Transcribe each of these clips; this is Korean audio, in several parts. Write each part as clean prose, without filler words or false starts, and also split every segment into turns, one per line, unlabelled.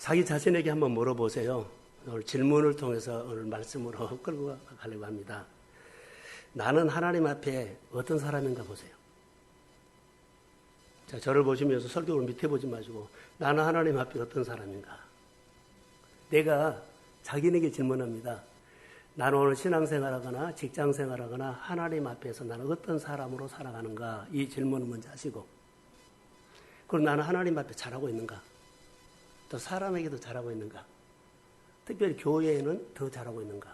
자기 자신에게 한번 물어보세요. 오늘 질문을 통해서 오늘 말씀으로 끌고 가려고 합니다. 나는 하나님 앞에 어떤 사람인가 보세요. 자, 저를 보시면서 설교를 밑에 보지 마시고 나는 하나님 앞에 어떤 사람인가. 내가 자기에게 질문합니다. 나는 오늘 신앙생활하거나 직장생활하거나 하나님 앞에서 나는 어떤 사람으로 살아가는가. 이 질문을 먼저 하시고, 그럼 나는 하나님 앞에 잘하고 있는가, 또 사람에게도 잘하고 있는가, 특별히 교회에는 더 잘하고 있는가.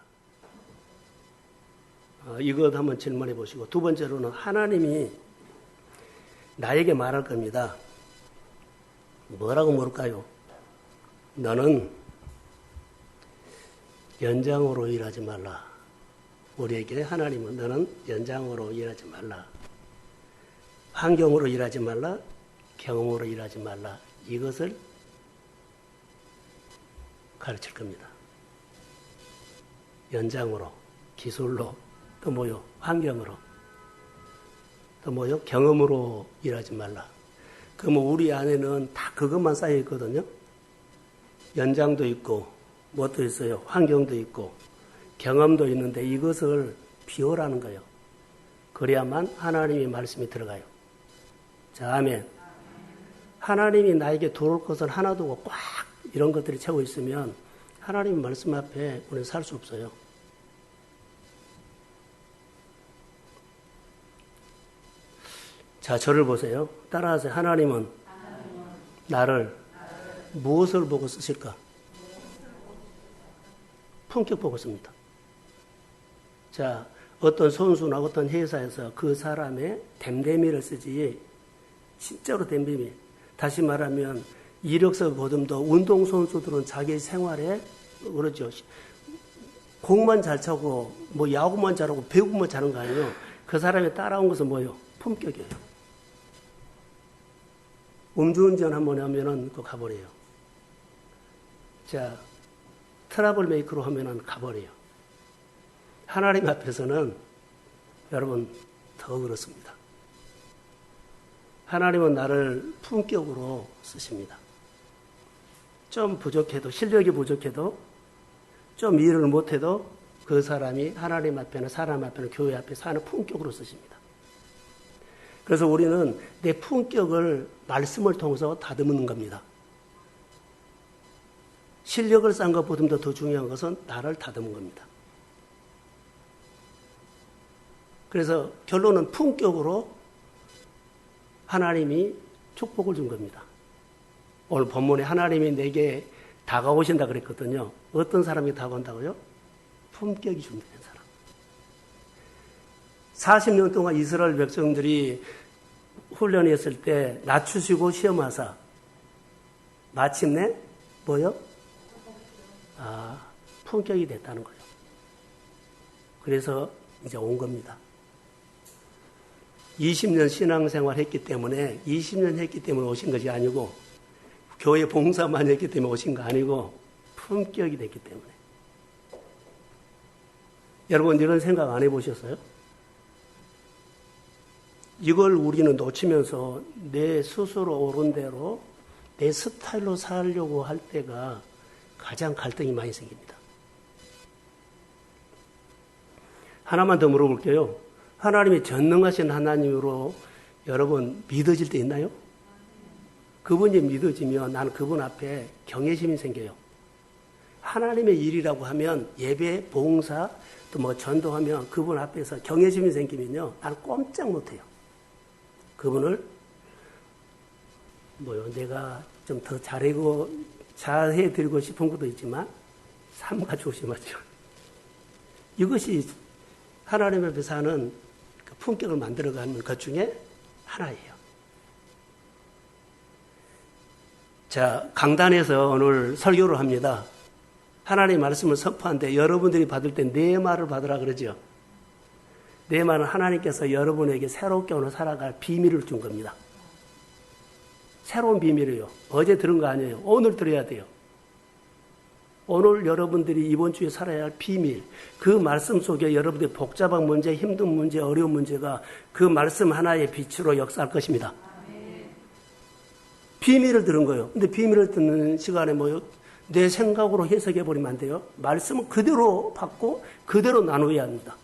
이것 한번 질문해 보시고, 두 번째로는 하나님이 나에게 말할 겁니다. 뭐라고 물을까요? 너는 연장으로 일하지 말라. 우리에게 하나님은 너는 연장으로 일하지 말라. 환경으로 일하지 말라. 경험으로 일하지 말라. 이것을 가르칠 겁니다. 연장으로, 기술로, 또 뭐요? 환경으로, 또 뭐요? 경험으로 일하지 말라. 그러면 우리 안에는 다 그것만 쌓여 있거든요. 연장도 있고, 무엇도 있어요. 환경도 있고, 경험도 있는데 이것을 비워라는 거예요. 그래야만 하나님의 말씀이 들어가요. 자, 아멘. 하나님이 나에게 들어올 것은 하나도 없고 꽉 이런 것들이 채워 있으면 하나님의 말씀 앞에 우리는 살 수 없어요. 자, 저를 보세요. 따라하세요. 하나님은 나를 무엇을 보고 쓰실까? 품격 보고 씁니다. 자, 어떤 선수나 어떤 회사에서 그 사람의 댐데미를 쓰지, 진짜로 댐데미. 다시 말하면 이력서 보듬도 운동선수들은 자기 생활에 그러죠. 공만 잘 차고 뭐 야구만 잘하고 배구만 잘하는 거 아니에요. 그 사람이 따라온 것은 뭐예요? 품격이에요. 음주운전 한번 하면은 그 가버려요. 자, 트러블 메이커로 하면은 가버려요. 하나님 앞에서는 여러분 더 그렇습니다. 하나님은 나를 품격으로 쓰십니다. 좀 부족해도, 실력이 부족해도, 좀 일을 못해도 그 사람이 하나님 앞에는, 사람 앞에는, 교회 앞에서 하는 품격으로 쓰십니다. 그래서 우리는 내 품격을 말씀을 통해서 다듬는 겁니다. 실력을 쌓은 것보다 더 중요한 것은 나를 다듬은 겁니다. 그래서 결론은 품격으로 하나님이 축복을 준 겁니다. 오늘 본문에 하나님이 내게 다가오신다 그랬거든요. 어떤 사람이 다가온다고요? 품격이 준다는 사람. 40년 동안 이스라엘 백성들이 훈련했을 때 낮추시고 시험하사 마침내 뭐요? 품격이 됐다는 거예요. 그래서 이제 온 겁니다. 20년 신앙생활 했기 때문에, 20년 했기 때문에 오신 것이 아니고, 교회 봉사만 했기 때문에 오신 거 아니고, 품격이 됐기 때문에. 여러분, 이런 생각 안 해보셨어요? 이걸 우리는 놓치면서 내 스스로 옳은 대로 내 스타일로 살려고 할 때가 가장 갈등이 많이 생깁니다. 하나만 더 물어볼게요. 하나님이 전능하신 하나님으로 여러분 믿어질 때 있나요? 그분이 믿어지면 나는 그분 앞에 경외심이 생겨요. 하나님의 일이라고 하면 예배, 봉사, 또 뭐 전도하면 그분 앞에서 경외심이 생기면요, 나는 꼼짝 못해요. 그분을 내가 좀 더 잘해드리고 싶은 것도 있지만 삼가 조심하죠. 이것이 하나님 앞에서 하는 품격을 만들어가는 것 중에 하나예요. 자, 강단에서 오늘 설교를 합니다. 하나님의 말씀을 선포하는데 여러분들이 받을 때 내 말을 받으라 그러죠. 내 말은 하나님께서 여러분에게 새롭게 오늘 살아갈 비밀을 준 겁니다. 새로운 비밀이에요. 어제 들은 거 아니에요. 오늘 들어야 돼요. 오늘 여러분들이 이번 주에 살아야 할 비밀, 그 말씀 속에 여러분들의 복잡한 문제, 힘든 문제, 어려운 문제가 그 말씀 하나의 빛으로 역사할 것입니다. 비밀을 들은 거예요. 근데 비밀을 듣는 시간에 뭐요? 내 생각으로 해석해 버리면 안 돼요. 말씀은 그대로 받고 그대로 나누어야 합니다.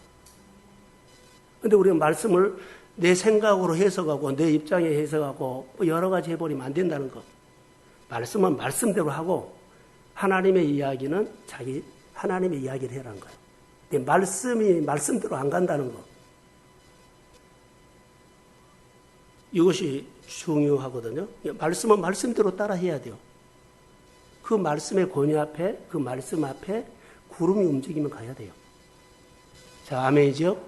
근데 우리가 말씀을 내 생각으로 해석하고 내 입장에 해석하고 여러 가지 해버리면 안 된다는 거. 말씀은 말씀대로 하고 하나님의 이야기는 자기 하나님의 이야기를 해라는 거예요. 근데 말씀이 말씀대로 안 간다는 거. 이것이 중요하거든요. 말씀은 말씀대로 따라 해야 돼요. 그 말씀의 권위 앞에, 그 말씀 앞에 구름이 움직이면 가야 돼요. 자, 아멘이죠?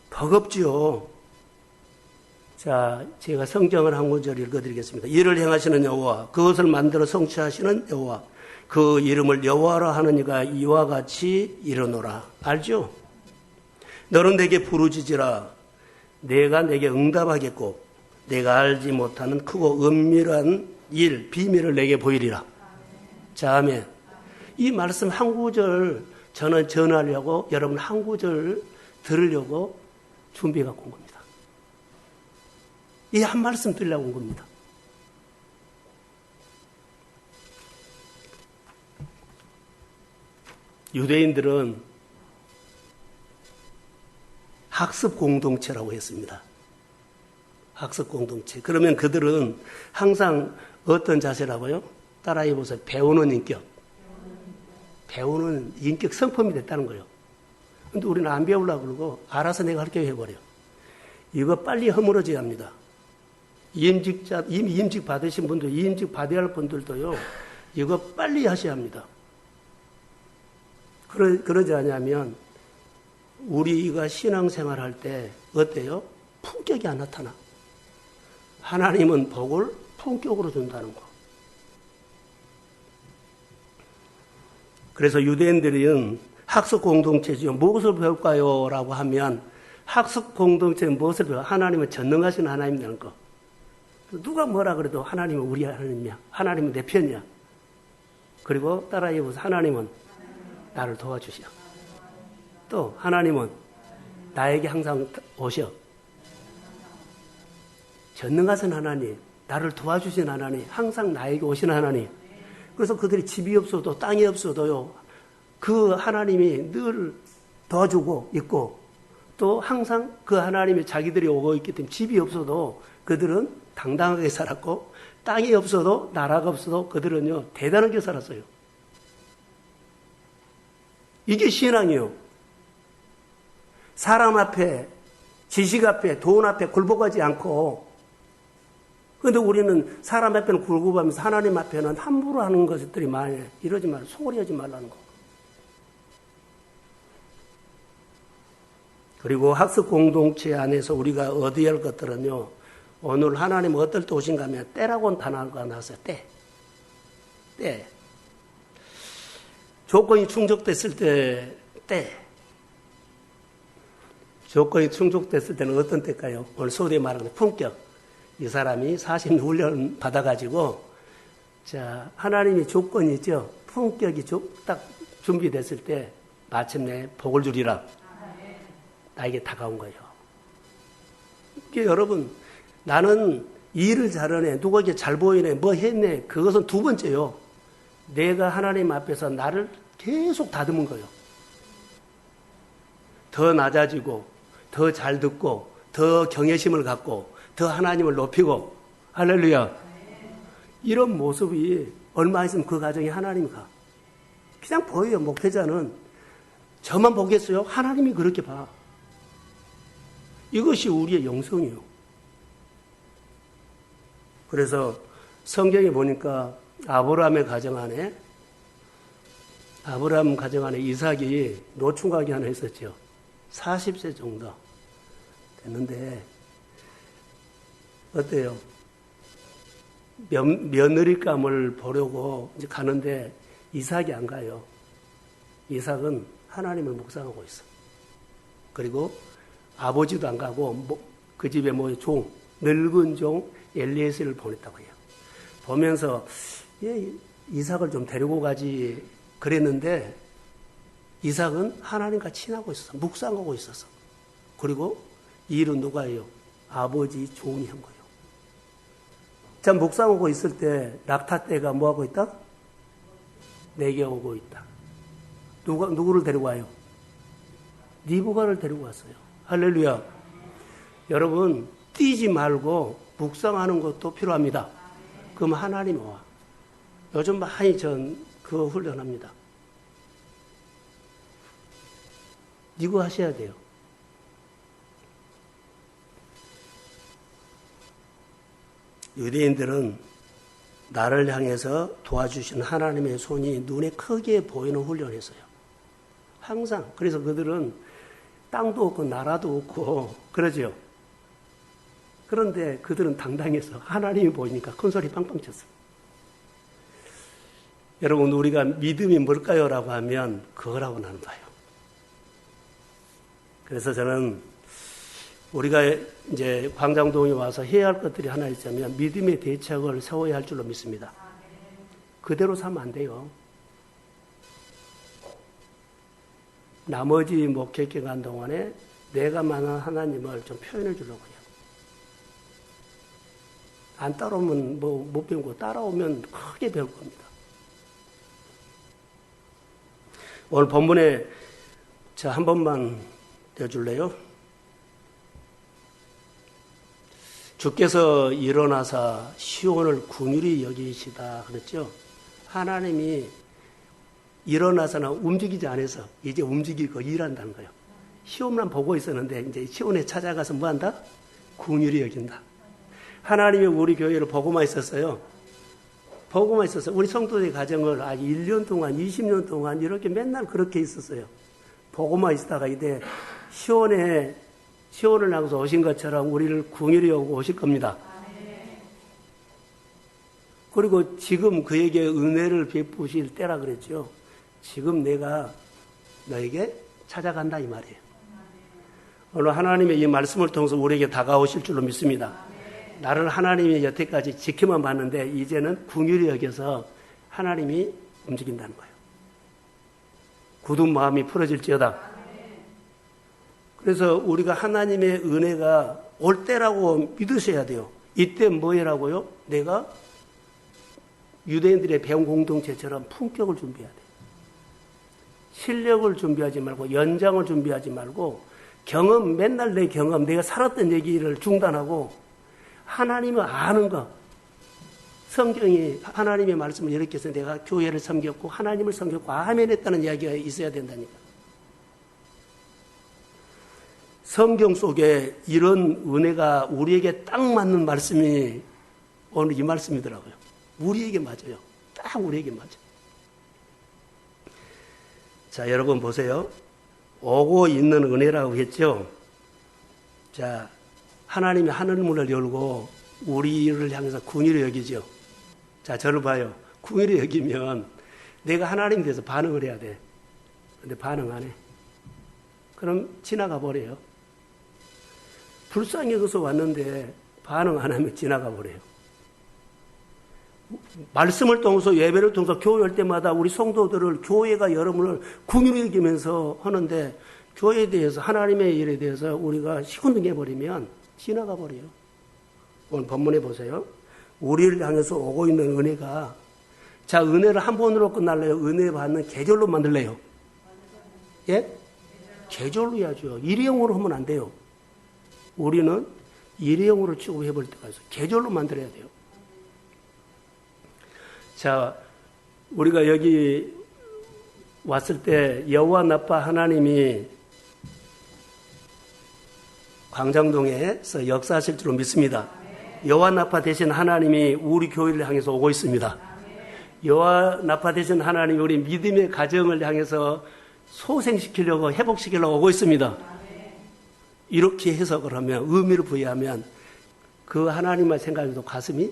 버겁지요. 자, 제가 성경을 한 구절 읽어드리겠습니다. 이를 행하시는 여호와, 그것을 만들어 성취하시는 여호와, 그 이름을 여호와라 하는 이가 이와 같이 이르노라. 알죠? 너는 내게 부르짖으라. 내가 내게 응답하겠고 내가 알지 못하는 크고 은밀한 일, 비밀을 내게 보이리라. 자, 아멘. 이 말씀 한 구절 저는 전하려고 여러분 한 구절 들으려고 준비해 갖고 온 겁니다. 이 한 말씀 드리려고 온 겁니다. 유대인들은 학습 공동체라고 했습니다. 학습 공동체. 그러면 그들은 항상 어떤 자세라고요? 따라해 보세요. 배우는 인격. 배우는 인격 성품이 됐다는 거예요. 근데 우리는 안 배우려고 그러고 알아서 내가 할게 해버려. 이거 빨리 허물어져야 합니다. 임직자, 이미 임직 받으신 분들, 임직 받아야 할 분들도요, 이거 빨리 하셔야 합니다. 그러지 않으면 우리가 신앙생활 할 때 어때요? 품격이 안 나타나. 하나님은 복을 품격으로 준다는 거. 그래서 유대인들은 학습 공동체죠. 무엇을 배울까요? 라고 하면 학습 공동체는 무엇을 배워요? 하나님은 전능하신 하나님이라는 거. 누가 뭐라 그래도 하나님은 우리 하나님이야. 하나님은 내 편이야. 그리고 따라해 보세요. 하나님은 나를 도와주시오. 또 하나님은 나에게 항상 오셔. 전능하신 하나님, 나를 도와주신 하나님, 항상 나에게 오신 하나님. 그래서 그들이 집이 없어도 땅이 없어도요, 그 하나님이 늘 도와주고 있고 또 항상 그 하나님이 자기들이 오고 있기 때문에 집이 없어도 그들은 당당하게 살았고 땅이 없어도 나라가 없어도 그들은요 대단하게 살았어요. 이게 신앙이요. 사람 앞에, 지식 앞에, 돈 앞에 굴복하지 않고, 그런데 우리는 사람 앞에는 굴복하면서 하나님 앞에는 함부로 하는 것들이 많아요. 이러지 말고 소홀히 하지 말라는 거. 그리고 학습 공동체 안에서 우리가 얻어야 할 것들은요, 오늘 하나님 어떨 때 오신가 하면 때라고 하는 단어가 나왔어요. 때. 조건이 충족됐을 때. 조건이 충족됐을 때는 어떤 때일까요? 오늘 소리에 말하는 품격. 이 사람이 40훈련 받아가지고, 자, 하나님의 조건이 있죠. 품격이 딱 준비됐을 때, 마침내 복을 주리라. 나에게 다가온 거예요. 이게 여러분, 나는 일을 잘하네, 누구에게 잘 보이네, 뭐 했네, 그것은 두 번째요. 내가 하나님 앞에서 나를 계속 다듬은 거예요. 더 낮아지고, 더 잘 듣고, 더 경외심을 갖고, 더 하나님을 높이고, 할렐루야. 이런 모습이 얼마 있으면 그 가정에 하나님이 가. 그냥 보여요. 목회자는 저만 보겠어요? 하나님이 그렇게 봐. 이것이 우리의 영성이에요. 그래서 성경에 보니까 아브라함 가정 안에 이삭이 노충각이 하나 있었죠. 40세 정도 됐는데 어때요? 며느리감을 보려고 이제 가는데 이삭이 안 가요. 이삭은 하나님을 묵상하고 있어. 그리고 아버지도 안 가고 그 집에 늙은 종 엘리에셀을 보냈다고 해요. 보면서 이삭을 좀 데리고 가지 그랬는데 이삭은 하나님과 친하고 있었어. 묵상하고 있었어. 그리고 이 일은 누가 해요? 아버지 종이 한 거예요. 자, 묵상하고 있을 때 낙타떼가 뭐하고 있다? 내게 오고 있다. 누구를 데리고 와요? 니부갓을 데리고 왔어요. 할렐루야. 여러분, 뛰지 말고 묵상하는 것도 필요합니다. 그럼 하나님이 와. 요즘 많이 그거 훈련합니다. 이거 하셔야 돼요. 유대인들은 나를 향해서 도와주신 하나님의 손이 눈에 크게 보이는 훈련했어요. 항상. 그래서 그들은 땅도 없고 나라도 없고 그러죠. 그런데 그들은 당당해서 하나님이 보이니까 큰 소리 빵빵 쳤어요. 여러분, 우리가 믿음이 뭘까요? 라고 하면 그거라고 나는 봐요. 그래서 저는 우리가 이제 광장동에 와서 해야 할 것들이 하나 있자면 믿음의 대책을 세워야 할 줄로 믿습니다. 그대로 사면 안 돼요. 나머지 목회계 간 동안에 내가 만난 하나님을 좀 표현해 주려고요. 안 따라오면 못 배우고 따라오면 크게 배울 겁니다. 오늘 본문에 한 번만 떼어줄래요? 주께서 일어나사 시온을 긍휼히 여기시다 그랬죠. 하나님이 일어나서는 움직이지 않아서 이제 움직이고 일한다는 거예요. 시온만 보고 있었는데 이제 시온에 찾아가서 뭐한다? 긍휼히 여긴다. 하나님이 우리 교회를 보고만 있었어요. 보고만 있었어요. 우리 성도의 가정을 1년 동안 20년 동안 이렇게 맨날 그렇게 있었어요. 보고만 있다가 이제 시온을 향해서 오신 것처럼 우리를 긍휼히 여기고 오실 겁니다. 그리고 지금 그에게 은혜를 베푸실 때라 그랬죠. 지금 내가 너에게 찾아간다 이 말이에요. 오늘 하나님의 이 말씀을 통해서 우리에게 다가오실 줄로 믿습니다. 나를 하나님이 여태까지 지켜만 봤는데 이제는 긍휼히 여겨서 하나님이 움직인다는 거예요. 굳은 마음이 풀어질지어다. 그래서 우리가 하나님의 은혜가 올 때라고 믿으셔야 돼요. 이때 뭐해라고요? 내가 유대인들의 배운 공동체처럼 품격을 준비해야 돼요. 실력을 준비하지 말고 연장을 준비하지 말고 경험, 맨날 내 경험, 내가 살았던 얘기를 중단하고 하나님을 아는 것. 성경이 하나님의 말씀을 이렇게 해서 내가 교회를 섬겼고 하나님을 섬겼고 아멘 했다는 이야기가 있어야 된다니까. 성경 속에 이런 은혜가 우리에게 딱 맞는 말씀이 오늘 이 말씀이더라고요. 우리에게 맞아요. 딱 우리에게 맞아요. 자, 여러분 보세요. 오고 있는 은혜라고 했죠. 자, 하나님이 하늘문을 열고 우리를 향해서 긍휼히 여기죠. 자, 저를 봐요. 긍휼히 여기면 내가 하나님에 대해서 반응을 해야 돼. 근데 반응 안 해. 그럼 지나가 버려요. 불쌍히 여기서 왔는데 반응 안 하면 지나가 버려요. 말씀을 통해서 예배를 통해서 교회 올 때마다 우리 성도들을 교회가 여러분을 긍휼히 여기면서 하는데 교회에 대해서 하나님의 일에 대해서 우리가 시큰둥해버리면 지나가 버려요. 오늘 본문에 보세요. 우리를 향해서 오고 있는 은혜가 자, 은혜를 한 번으로 끝날래요? 은혜 받는 계절로 만들래요? 예? 계절로 해야죠. 일회용으로 하면 안 돼요. 우리는 일회용으로 취급해볼 때가 있어요. 계절로 만들어야 돼요. 자, 우리가 여기 왔을 때 여호와 나파 하나님이 광장동에서 역사하실 줄로 믿습니다. 여호와 나파 되신 하나님이 우리 교회를 향해서 오고 있습니다. 여호와 나파 되신 하나님이 우리 믿음의 가정을 향해서 소생시키려고 회복시키려고 오고 있습니다. 이렇게 해석을 하면 의미를 부여하면 그 하나님만 생각해도 가슴이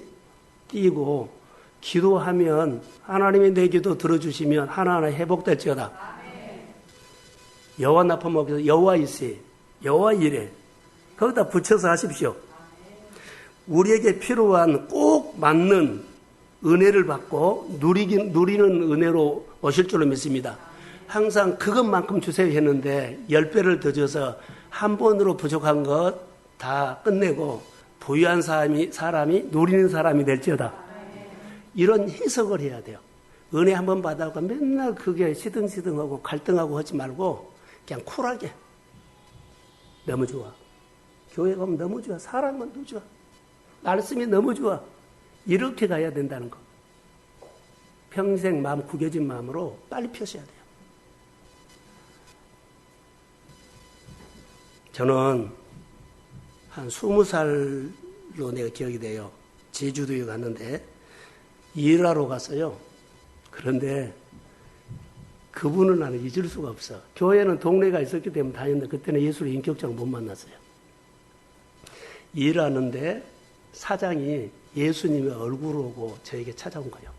뛰고 기도하면 하나님이 내 기도 들어주시면 하나하나 회복될지어다. 여호와 나파 먹여서 여호와 일세, 여호와 이레 거기다 붙여서 하십시오. 우리에게 필요한 꼭 맞는 은혜를 받고 누리는 은혜로 오실 줄로 믿습니다. 항상 그것만큼 주세요 했는데 10배를 더 줘서 한 번으로 부족한 것 다 끝내고 부유한 사람이 누리는 사람이 될지어다. 이런 해석을 해야 돼요. 은혜 한번 받아가 맨날 그게 시등시등하고 갈등하고 하지 말고 그냥 쿨하게. 너무 좋아. 교회 가면 너무 좋아. 사랑만 너무 좋아. 말씀이 너무 좋아. 이렇게 가야 된다는 거. 평생 마음 구겨진 마음으로 빨리 펴셔야 돼요. 저는 한 20살로 내가 기억이 돼요. 제주도에 갔는데 일하러 갔어요. 그런데 그분을 나는 잊을 수가 없어. 교회는 동네가 있었기 때문에 다녔는데 그때는 예수를 인격적으로 못 만났어요. 일하는데 사장이 예수님의 얼굴을 보고 저에게 찾아온 거예요.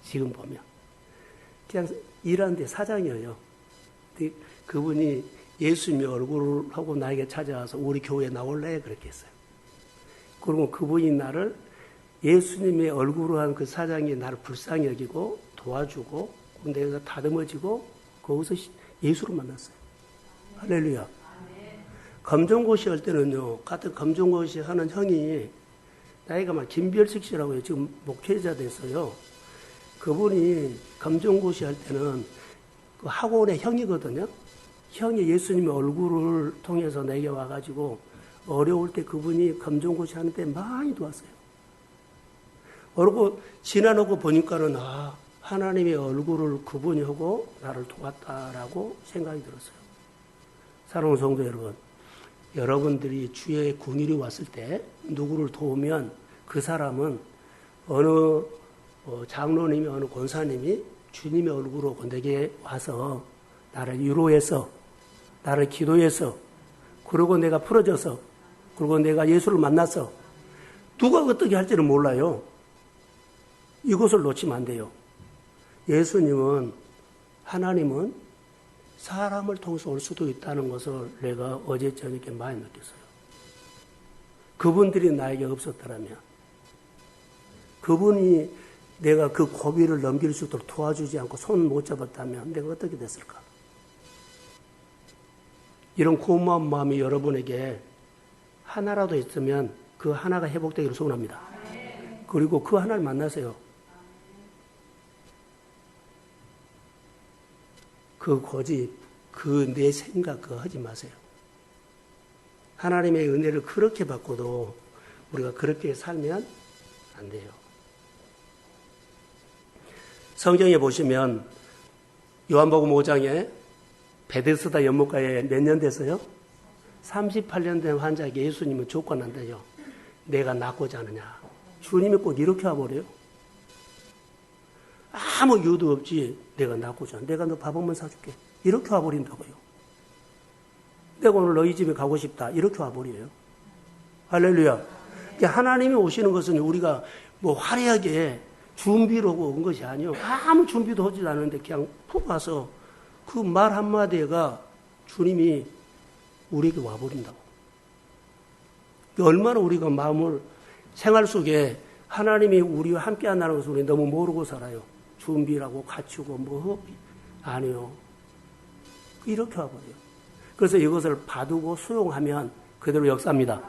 지금 보면. 그냥 일하는데 사장이에요. 그분이 예수님의 얼굴을 하고 나에게 찾아와서 우리 교회에 나올래? 그렇게 했어요. 그리고 그분이 나를 예수님의 얼굴로 한 그 사장이 나를 불쌍히 여기고 도와주고 내가 다듬어지고 거기서 예수를 만났어요. 할렐루야. 검정고시 할 때는요, 같은 검정고시 하는 형이 나이가 막 김별식 씨라고요. 지금 목회자 됐어요. 그분이 검정고시 할 때는 그 학원의 형이거든요. 형이 예수님의 얼굴을 통해서 내게 와가지고 어려울 때 그분이 검정고시 하는데 많이 도왔어요. 그러고 지나놓고 보니까는 하나님의 얼굴을 그분이 하고 나를 도왔다라고 생각이 들었어요. 사랑하는 성도 여러분, 여러분들이 주의 궁일이 왔을 때 누구를 도우면 그 사람은 어느 장로님이 어느 권사님이 주님의 얼굴로 내게 와서 나를 위로해서 나를 기도해서 그리고 내가 풀어져서 그리고 내가 예수를 만나서 누가 어떻게 할지는 몰라요. 이것을 놓치면 안 돼요. 예수님은 하나님은 사람을 통해서 올 수도 있다는 것을 내가 어제 저녁에 많이 느꼈어요. 그분들이 나에게 없었더라면 그분이 내가 그 고비를 넘길 수 있도록 도와주지 않고 손 못 잡았다면 내가 어떻게 됐을까? 이런 고마운 마음이 여러분에게 하나라도 있으면 그 하나가 회복되기를 소원합니다. 그리고 그 하나를 만나세요. 그 고집, 그 내 생각 그거 하지 마세요. 하나님의 은혜를 그렇게 받고도 우리가 그렇게 살면 안 돼요. 성경에 보시면 요한복음 5장에 베데스다 연못가에 몇 년 됐어요? 38년 된 환자에게 예수님은 조건한대요. 내가 낫고자 하느냐. 주님이 꼭 이렇게 와버려요. 아무 이유도 없지. 내가 낫고자 하느냐. 내가 너 밥 한번 사줄게. 이렇게 와버린다고요. 내가 오늘 너희 집에 가고 싶다. 이렇게 와버려요. 할렐루야. 하나님이 오시는 것은 우리가 뭐 화려하게 준비로 온 것이 아니요. 아무 준비도 하지 않았는데 그냥 푹 와서 그 말 한마디가 주님이 우리에게 와버린다고. 얼마나 우리가 마음을 생활 속에 하나님이 우리와 함께 한다는 것을 우리 너무 모르고 살아요. 준비라고 갖추고 뭐 아니요. 이렇게 와버려요. 그래서 이것을 봐두고 수용하면 그대로 역사입니다.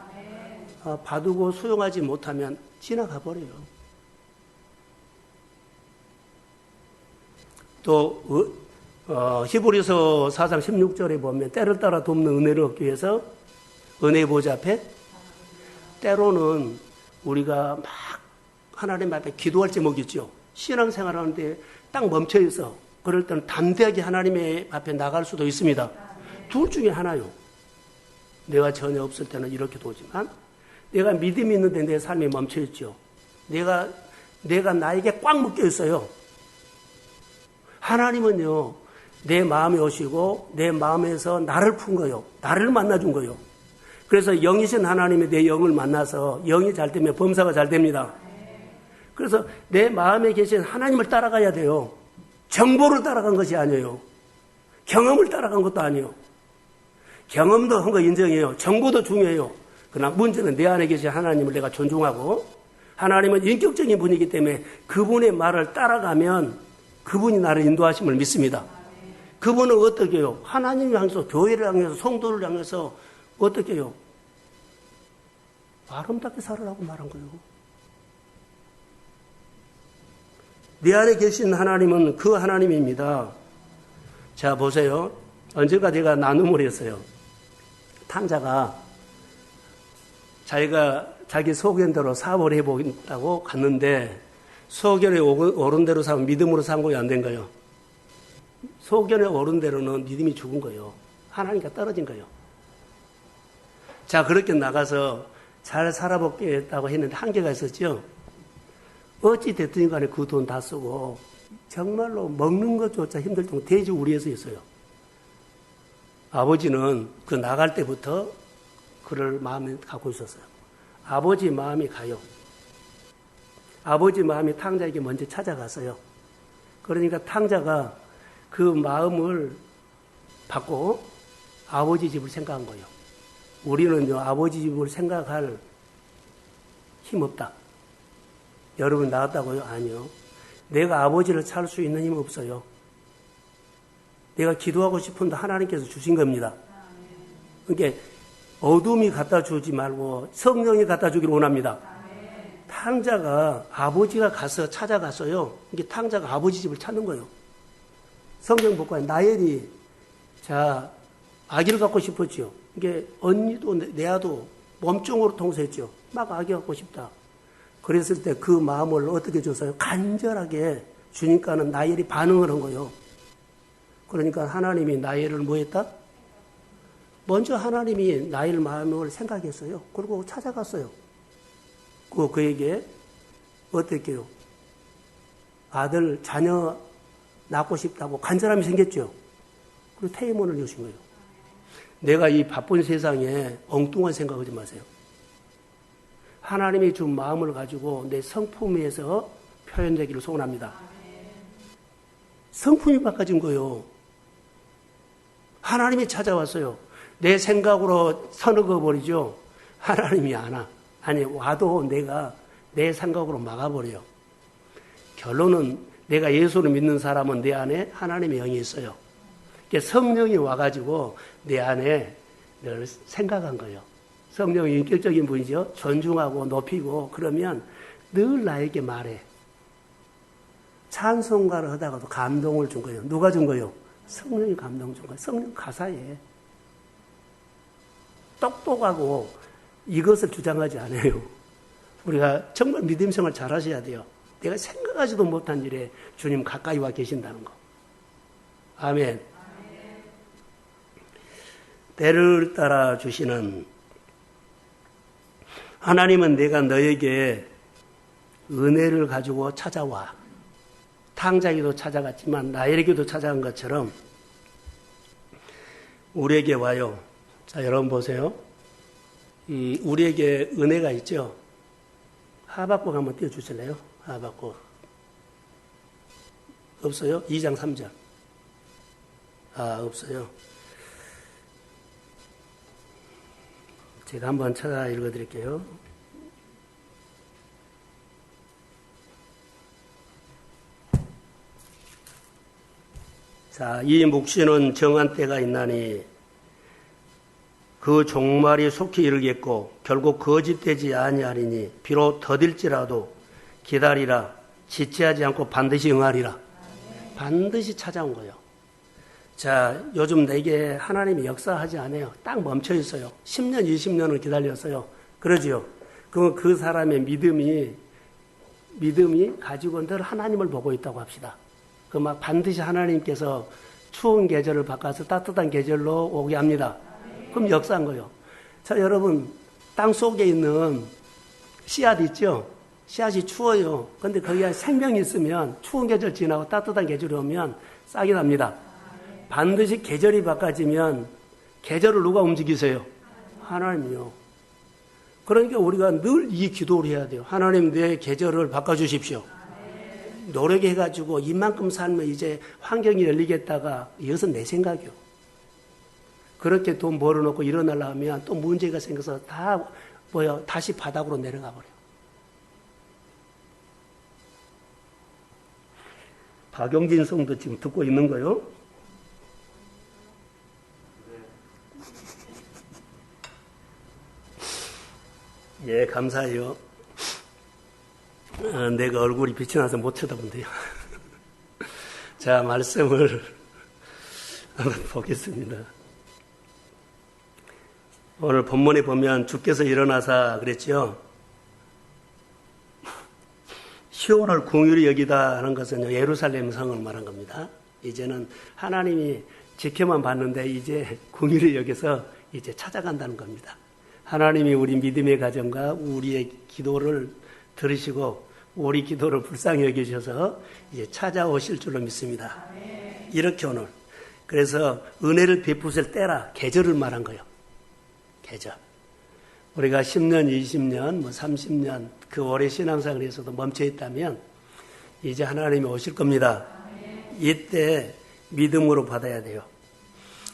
봐두고 수용하지 못하면 지나가 버려요. 또 히브리서 4장 16절에 보면 때를 따라 돕는 은혜를 얻기 위해서 은혜의 보좌 앞에 때로는 우리가 막 하나님 앞에 기도할 제목이 있죠. 신앙생활 하는데 딱 멈춰있어. 그럴 때는 담대하게 하나님의 앞에 나갈 수도 있습니다. 둘 중에 하나요. 내가 전혀 없을 때는 이렇게 도지만 내가 믿음이 있는데 내 삶이 멈춰있죠. 내가 나에게 꽉 묶여있어요. 하나님은요, 내 마음에 오시고 내 마음에서 나를 푼 거요. 나를 만나준 거요. 그래서 영이신 하나님이 내 영을 만나서 영이 잘 되면 범사가 잘 됩니다. 그래서 내 마음에 계신 하나님을 따라가야 돼요. 정보를 따라간 것이 아니에요. 경험을 따라간 것도 아니에요. 경험도 한 거 인정해요. 정보도 중요해요. 그러나 문제는 내 안에 계신 하나님을 내가 존중하고 하나님은 인격적인 분이기 때문에 그분의 말을 따라가면 그분이 나를 인도하심을 믿습니다. 그분은 어떻게 해요? 하나님을 향해서 교회를 향해서 성도를 향해서 어떻게 해요? 아름답게 살으라고 말한 거예요. 내 안에 계신 하나님은 그 하나님입니다. 자, 보세요. 언젠가 제가 나눔을 했어요. 탕자가 자기가 자기 소견대로 사업을 해보겠다고 갔는데 소견에 오른 대로 사면 믿음으로 산 거예요, 안 된 거예요? 소견에 오른 대로는 믿음이 죽은 거예요. 하나님과 떨어진 거예요. 자, 그렇게 나가서 잘 살아보겠다고 했는데 한계가 있었죠. 어찌 됐든 간에 그 돈 다 쓰고 정말로 먹는 것조차 힘들 정도 돼지우리에서 있어요. 아버지는 그 나갈 때부터 그럴 마음을 갖고 있었어요. 아버지 마음이 가요. 아버지 마음이 탕자에게 먼저 찾아갔어요. 그러니까 탕자가 그 마음을 받고 아버지 집을 생각한 거예요. 우리는요, 아버지 집을 생각할 힘 없다. 여러분 나갔다고요? 아니요. 내가 아버지를 찾을 수 있는 힘은 없어요. 내가 기도하고 싶은데 하나님께서 주신 겁니다. 그러니까 어둠이 갖다 주지 말고 성령이 갖다 주기를 원합니다. 탕자가 아버지가 가서 찾아갔어요. 이게 탕자가 아버지 집을 찾는 거예요. 성경 보고 나엘이 자 아기를 갖고 싶었지요. 이게 언니도 내아도 몸종으로 통수했죠. 막 아기 갖고 싶다. 그랬을 때 그 마음을 어떻게 줬어요? 간절하게 주니까는 나엘이 반응을 한 거예요. 그러니까 하나님이 나엘을 뭐 했다? 먼저 하나님이 나엘 마음을 생각했어요. 그리고 찾아갔어요. 그에게 어떻게 해요? 아들, 자녀 낳고 싶다고 간절함이 생겼죠. 그리고 태임원을 주신 거예요. 내가 이 바쁜 세상에 엉뚱한 생각하지 마세요. 하나님이 준 마음을 가지고 내 성품에서 표현되기를 소원합니다. 성품이 바꿔진 거예요. 하나님이 찾아왔어요. 내 생각으로 선을 그어버리죠. 하나님이 안 와. 아니 와도 내가 내 생각으로 막아버려요. 결론은 내가 예수를 믿는 사람은 내 안에 하나님의 영이 있어요. 성령이 와가지고 내 안에 늘 생각한 거예요. 성령이 인격적인 분이죠. 존중하고 높이고 그러면 늘 나에게 말해. 찬송가를 하다가도 감동을 준 거예요. 누가 준 거예요? 성령이 감동 준 거예요. 성령 가사에. 똑똑하고 이것을 주장하지 않아요. 우리가 정말 믿음생활 잘 하셔야 돼요. 내가 생각하지도 못한 일에 주님 가까이 와 계신다는 거. 아멘. 때를 따라 주시는 하나님은 내가 너에게 은혜를 가지고 찾아와. 탕자에게도 찾아갔지만 나에게도 찾아간 것처럼 우리에게 와요. 자, 여러분 보세요. 우리에게 은혜가 있죠. 하박국 한번 띄워주실래요? 하박국. 없어요? 2장 3절. 없어요. 제가 한번 찾아 읽어드릴게요. 자, 이 묵시는 정한 때가 있나니 그 종말이 속히 이르겠고 결국 거짓되지 아니하리니 비록 더딜지라도 기다리라. 지체하지 않고 반드시 응하리라. 반드시 찾아온 거예요. 자, 요즘 내게 하나님이 역사하지 않아요. 딱 멈춰 있어요. 10년, 20년을 기다렸어요. 그러지요. 그럼 그 사람의 믿음이 가지고 늘 하나님을 보고 있다고 합시다. 그 막 반드시 하나님께서 추운 계절을 바꿔서 따뜻한 계절로 오게 합니다. 그럼 역사한 거예요. 자, 여러분, 땅 속에 있는 씨앗 있죠? 씨앗이 추워요. 근데 거기에 생명이 있으면 추운 계절 지나고 따뜻한 계절이 오면 싹이 납니다. 반드시 계절이 바꿔지면 계절을 누가 움직이세요? 하나님이요. 그러니까 우리가 늘 이 기도를 해야 돼요. 하나님 내 계절을 바꿔주십시오. 노력해가지고 이만큼 살면 이제 환경이 열리겠다가 이것은 내 생각이요. 그렇게 돈 벌어놓고 일어나려면 또 문제가 생겨서 다시 바닥으로 내려가 버려요. 박용진 성도 지금 듣고 있는 거요? 예, 감사해요. 내가 얼굴이 빛이 나서 못 쳐다본대요. 자, 말씀을 한번 보겠습니다. 오늘 본문에 보면 주께서 일어나사 그랬죠. 시온을 긍휼히 여기다 하는 것은 예루살렘 성을 말한 겁니다. 이제는 하나님이 지켜만 봤는데 이제 긍휼히 여기서 이제 찾아간다는 겁니다. 하나님이 우리 믿음의 가정과 우리의 기도를 들으시고 우리 기도를 불쌍히 여기셔서 이제 찾아오실 줄로 믿습니다. 이렇게 오늘 그래서 은혜를 베푸실 때라 계절을 말한 거예요. 계절. 우리가 10년, 20년, 30년 그 오래 신앙생활에서도 멈춰 있다면 이제 하나님이 오실 겁니다. 이때 믿음으로 받아야 돼요.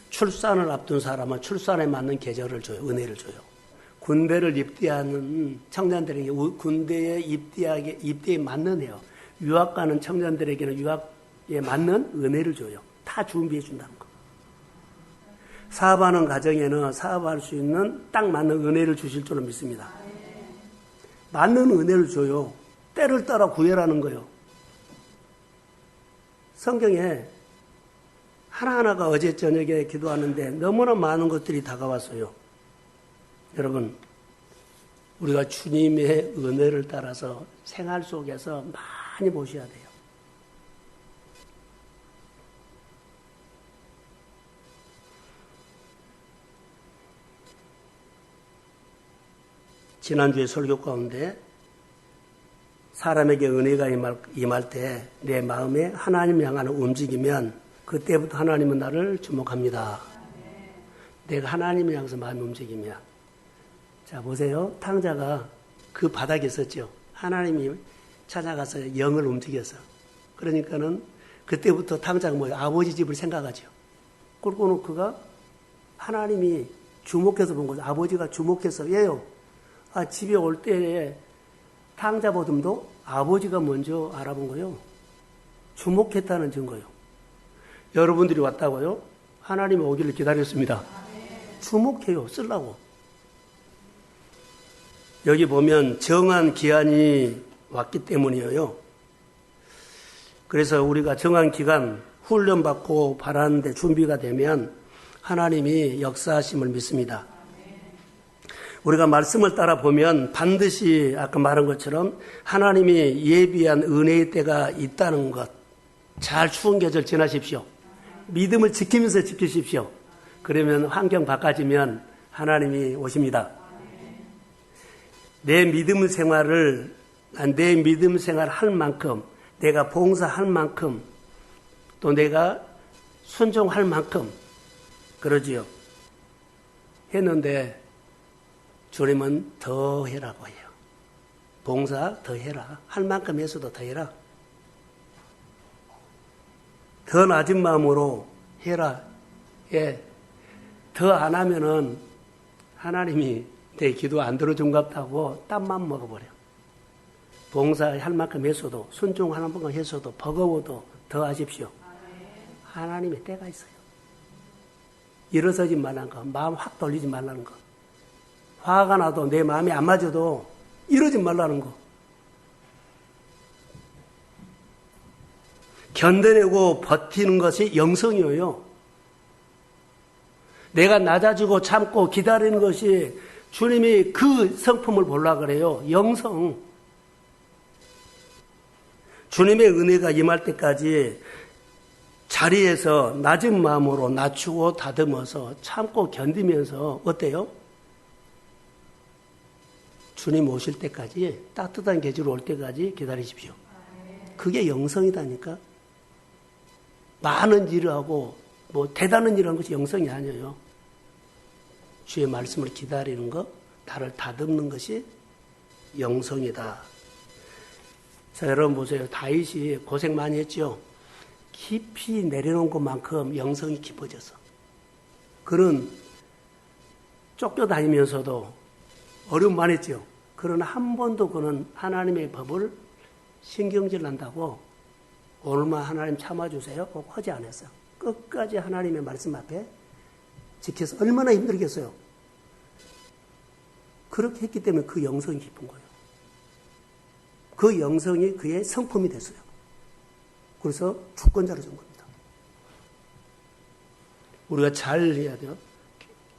출산을 앞둔 사람은 출산에 맞는 계절을 줘요. 은혜를 줘요. 군대를 입대하는 청년들에게 군대에 입대에 맞는 해요. 유학 가는 청년들에게는 유학에 맞는 은혜를 줘요. 다 준비해 준다는 거. 사업하는 가정에는 사업할 수 있는 딱 맞는 은혜를 주실 줄로 믿습니다. 맞는 은혜를 줘요. 때를 따라 구해라는 거예요. 성경에 하나하나가 어제 저녁에 기도하는데 너무나 많은 것들이 다가왔어요. 여러분, 우리가 주님의 은혜를 따라서 생활 속에서 많이 보셔야 돼요. 지난주에 설교 가운데 사람에게 은혜가 임할 때 내 마음에 하나님을 향하는 움직이면 그때부터 하나님은 나를 주목합니다. 내가 하나님을 향해서 마음이 움직이면. 자, 보세요. 탕자가 그 바닥에 있었죠. 하나님이 찾아가서 영을 움직여서. 그러니까는 그때부터 탕자가 뭐예요? 아버지 집을 생각하죠. 그러고는 그가 하나님이 주목해서 본 거죠. 아버지가 주목해서. 왜요? 집에 올 때에 탕자보듬도 아버지가 먼저 알아본 거예요. 주목했다는 증거예요. 여러분들이 왔다고요? 하나님이 오기를 기다렸습니다. 주목해요. 쓰려고. 여기 보면 정한 기한이 왔기 때문이에요. 그래서 우리가 정한 기간 훈련받고 바라는데 준비가 되면 하나님이 역사하심을 믿습니다. 우리가 말씀을 따라 보면 반드시 아까 말한 것처럼 하나님이 예비한 은혜의 때가 있다는 것. 잘 추운 계절 지나십시오. 믿음을 지키면서 지키십시오. 그러면 환경 바꿔지면 하나님이 오십니다. 내 믿음 생활을 할 만큼, 내가 봉사할 만큼, 또 내가 순종할 만큼 그러지요. 했는데 주님은 더 해라고 해요. 봉사 더 해라. 할 만큼 해서도 더 해라. 더 낮은 마음으로 해라. 예. 더 안 하면은 하나님이 내 기도 안 들어준 것 같다고 땀만 먹어버려. 봉사할 만큼 했어도, 순종할 만큼 했어도, 버거워도 더 하십시오. 하나님의 때가 있어요. 일어서지 말라는 거, 마음 확 돌리지 말라는 거. 화가 나도 내 마음이 안 맞아도 이러지 말라는 거. 견뎌내고 버티는 것이 영성이에요. 내가 낮아지고 참고 기다리는 것이 주님이 그 성품을 보려고 그래요. 영성. 주님의 은혜가 임할 때까지 자리에서 낮은 마음으로 낮추고 다듬어서 참고 견디면서 어때요? 주님 오실 때까지 따뜻한 계절 올 때까지 기다리십시오. 그게 영성이다니까. 많은 일을 하고 대단한 일을 하는 것이 영성이 아니에요. 주의 말씀을 기다리는 것, 나를 다듬는 것이 영성이다. 자, 여러분 보세요. 다윗이 고생 많이 했죠. 깊이 내려놓은 것만큼 영성이 깊어져서. 그는 쫓겨다니면서도 어려움 많이 했죠. 그러나 한 번도 그는 하나님의 법을 신경질 난다고 오늘만 하나님 참아주세요. 꼭 하지 않았어요. 끝까지 하나님의 말씀 앞에 지켜서 얼마나 힘들겠어요. 그렇게 했기 때문에 그 영성이 깊은 거예요. 그 영성이 그의 성품이 됐어요. 그래서 주권자로 준 겁니다. 우리가 잘 해야 돼요.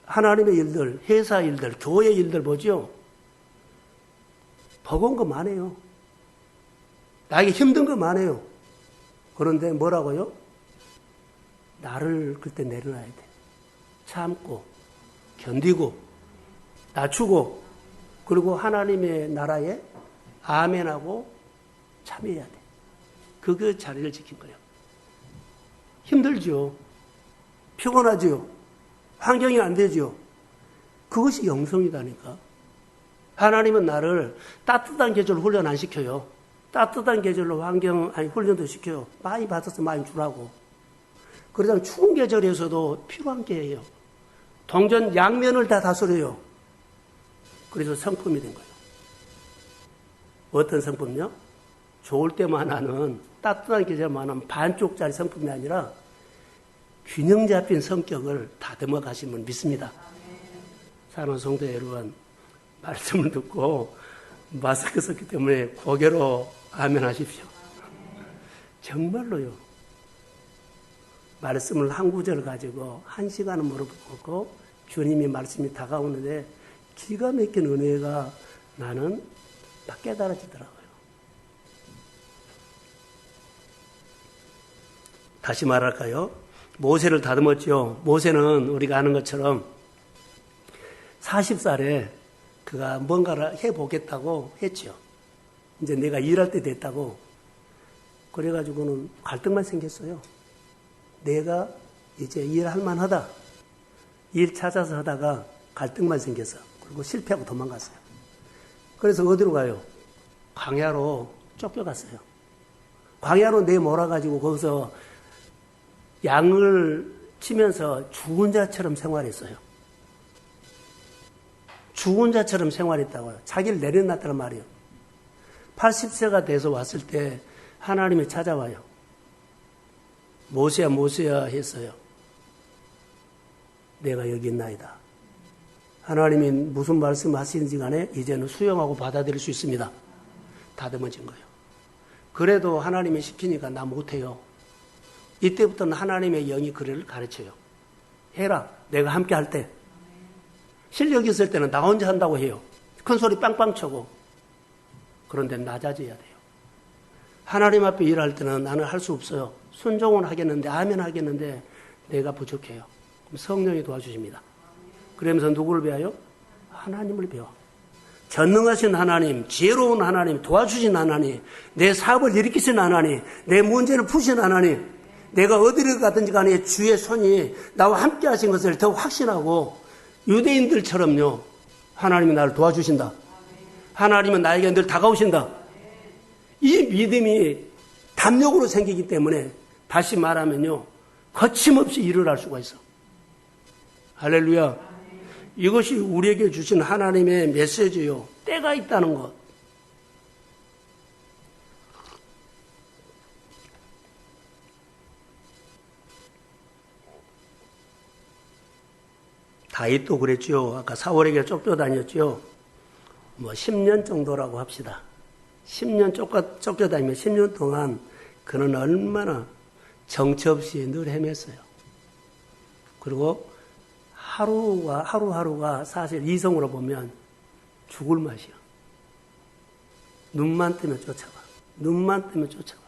하나님의 일들, 회사 일들, 교회 일들 보죠. 버거운 거 많아요. 나에게 힘든 거 많아요. 그런데 뭐라고요? 나를 그때 내려놔야 돼. 참고, 견디고, 낮추고, 그리고 하나님의 나라에 아멘하고 참여해야 돼. 그게 자리를 지킨 거예요. 힘들죠. 피곤하죠. 환경이 안 되죠. 그것이 영성이다니까. 하나님은 나를 따뜻한 계절로 훈련 안 시켜요. 따뜻한 계절로 훈련도 시켜요. 많이 받아서 많이 주라고. 그러다 추운 계절에서도 필요한 게 해요. 동전 양면을 다 다스려요. 그래서 성품이 된 거예요. 어떤 성품요? 좋을 때만 하는, 따뜻한 계절만 하는 반쪽짜리 성품이 아니라 균형 잡힌 성격을 다듬어 가시면 믿습니다. 사랑하는 성도 여러분, 말씀을 듣고 마스크 썼기 때문에 고개로 아멘 하십시오. 정말로요. 말씀을 한 구절 가지고 한 시간은 물어보고 주님이 말씀이 다가오는데 기가 막힌 은혜가 나는 막 깨달아지더라고요. 다시 말할까요? 모세를 다듬었죠. 모세는 우리가 아는 것처럼 40살에 그가 뭔가를 해보겠다고 했죠. 이제 내가 일할 때 됐다고. 그래가지고는 갈등만 생겼어요. 내가 이제 일할 만하다. 일 찾아서 하다가 갈등만 생겨서. 그리고 실패하고 도망갔어요. 그래서 어디로 가요? 광야로 쫓겨갔어요. 광야로 내몰아가지고 거기서 양을 치면서 죽은 자처럼 생활했어요. 죽은 자처럼 생활했다고요. 자기를 내려놨다는 말이에요. 80세가 돼서 왔을 때 하나님이 찾아와요. 모세야 모세야 했어요. 내가 여기 있나이다. 하나님이 무슨 말씀하시는지 간에 이제는 수용하고 받아들일 수 있습니다. 다듬어진 거예요. 그래도 하나님이 시키니까 나 못해요. 이때부터는 하나님의 영이 그를 가르쳐요. 해라. 내가 함께 할 때. 실력이 있을 때는 나 혼자 한다고 해요. 큰 소리 빵빵 쳐고. 그런데 낮아져야 돼요. 하나님 앞에 일할 때는 나는 할 수 없어요. 순종은 하겠는데 아멘 하겠는데 내가 부족해요. 그럼 성령이 도와주십니다. 그러면서 누구를 배워요? 하나님을 배워. 전능하신 하나님, 지혜로운 하나님, 도와주신 하나님, 내 사업을 일으키신 하나님, 내 문제를 푸신 하나님, 내가 어디를 가든지 간에 주의 손이 나와 함께 하신 것을 더 확신하고 유대인들처럼요. 하나님이 나를 도와주신다. 하나님은 나에게 늘 다가오신다. 이 믿음이 담력으로 생기기 때문에 다시 말하면요. 거침없이 일을 할 수가 있어. 할렐루야. 이것이 우리에게 주신 하나님의 메시지요. 때가 있다는 것. 다윗도 그랬죠. 아까 사울에게 쫓겨다녔죠. 10년 정도라고 합시다. 10년 쫓겨다니면 10년 동안 그는 얼마나 정처 없이 늘 헤맸어요. 그리고 하루하루가 사실 이성으로 보면 죽을 맛이야. 눈만 뜨면 쫓아가. 눈만 뜨면 쫓아가.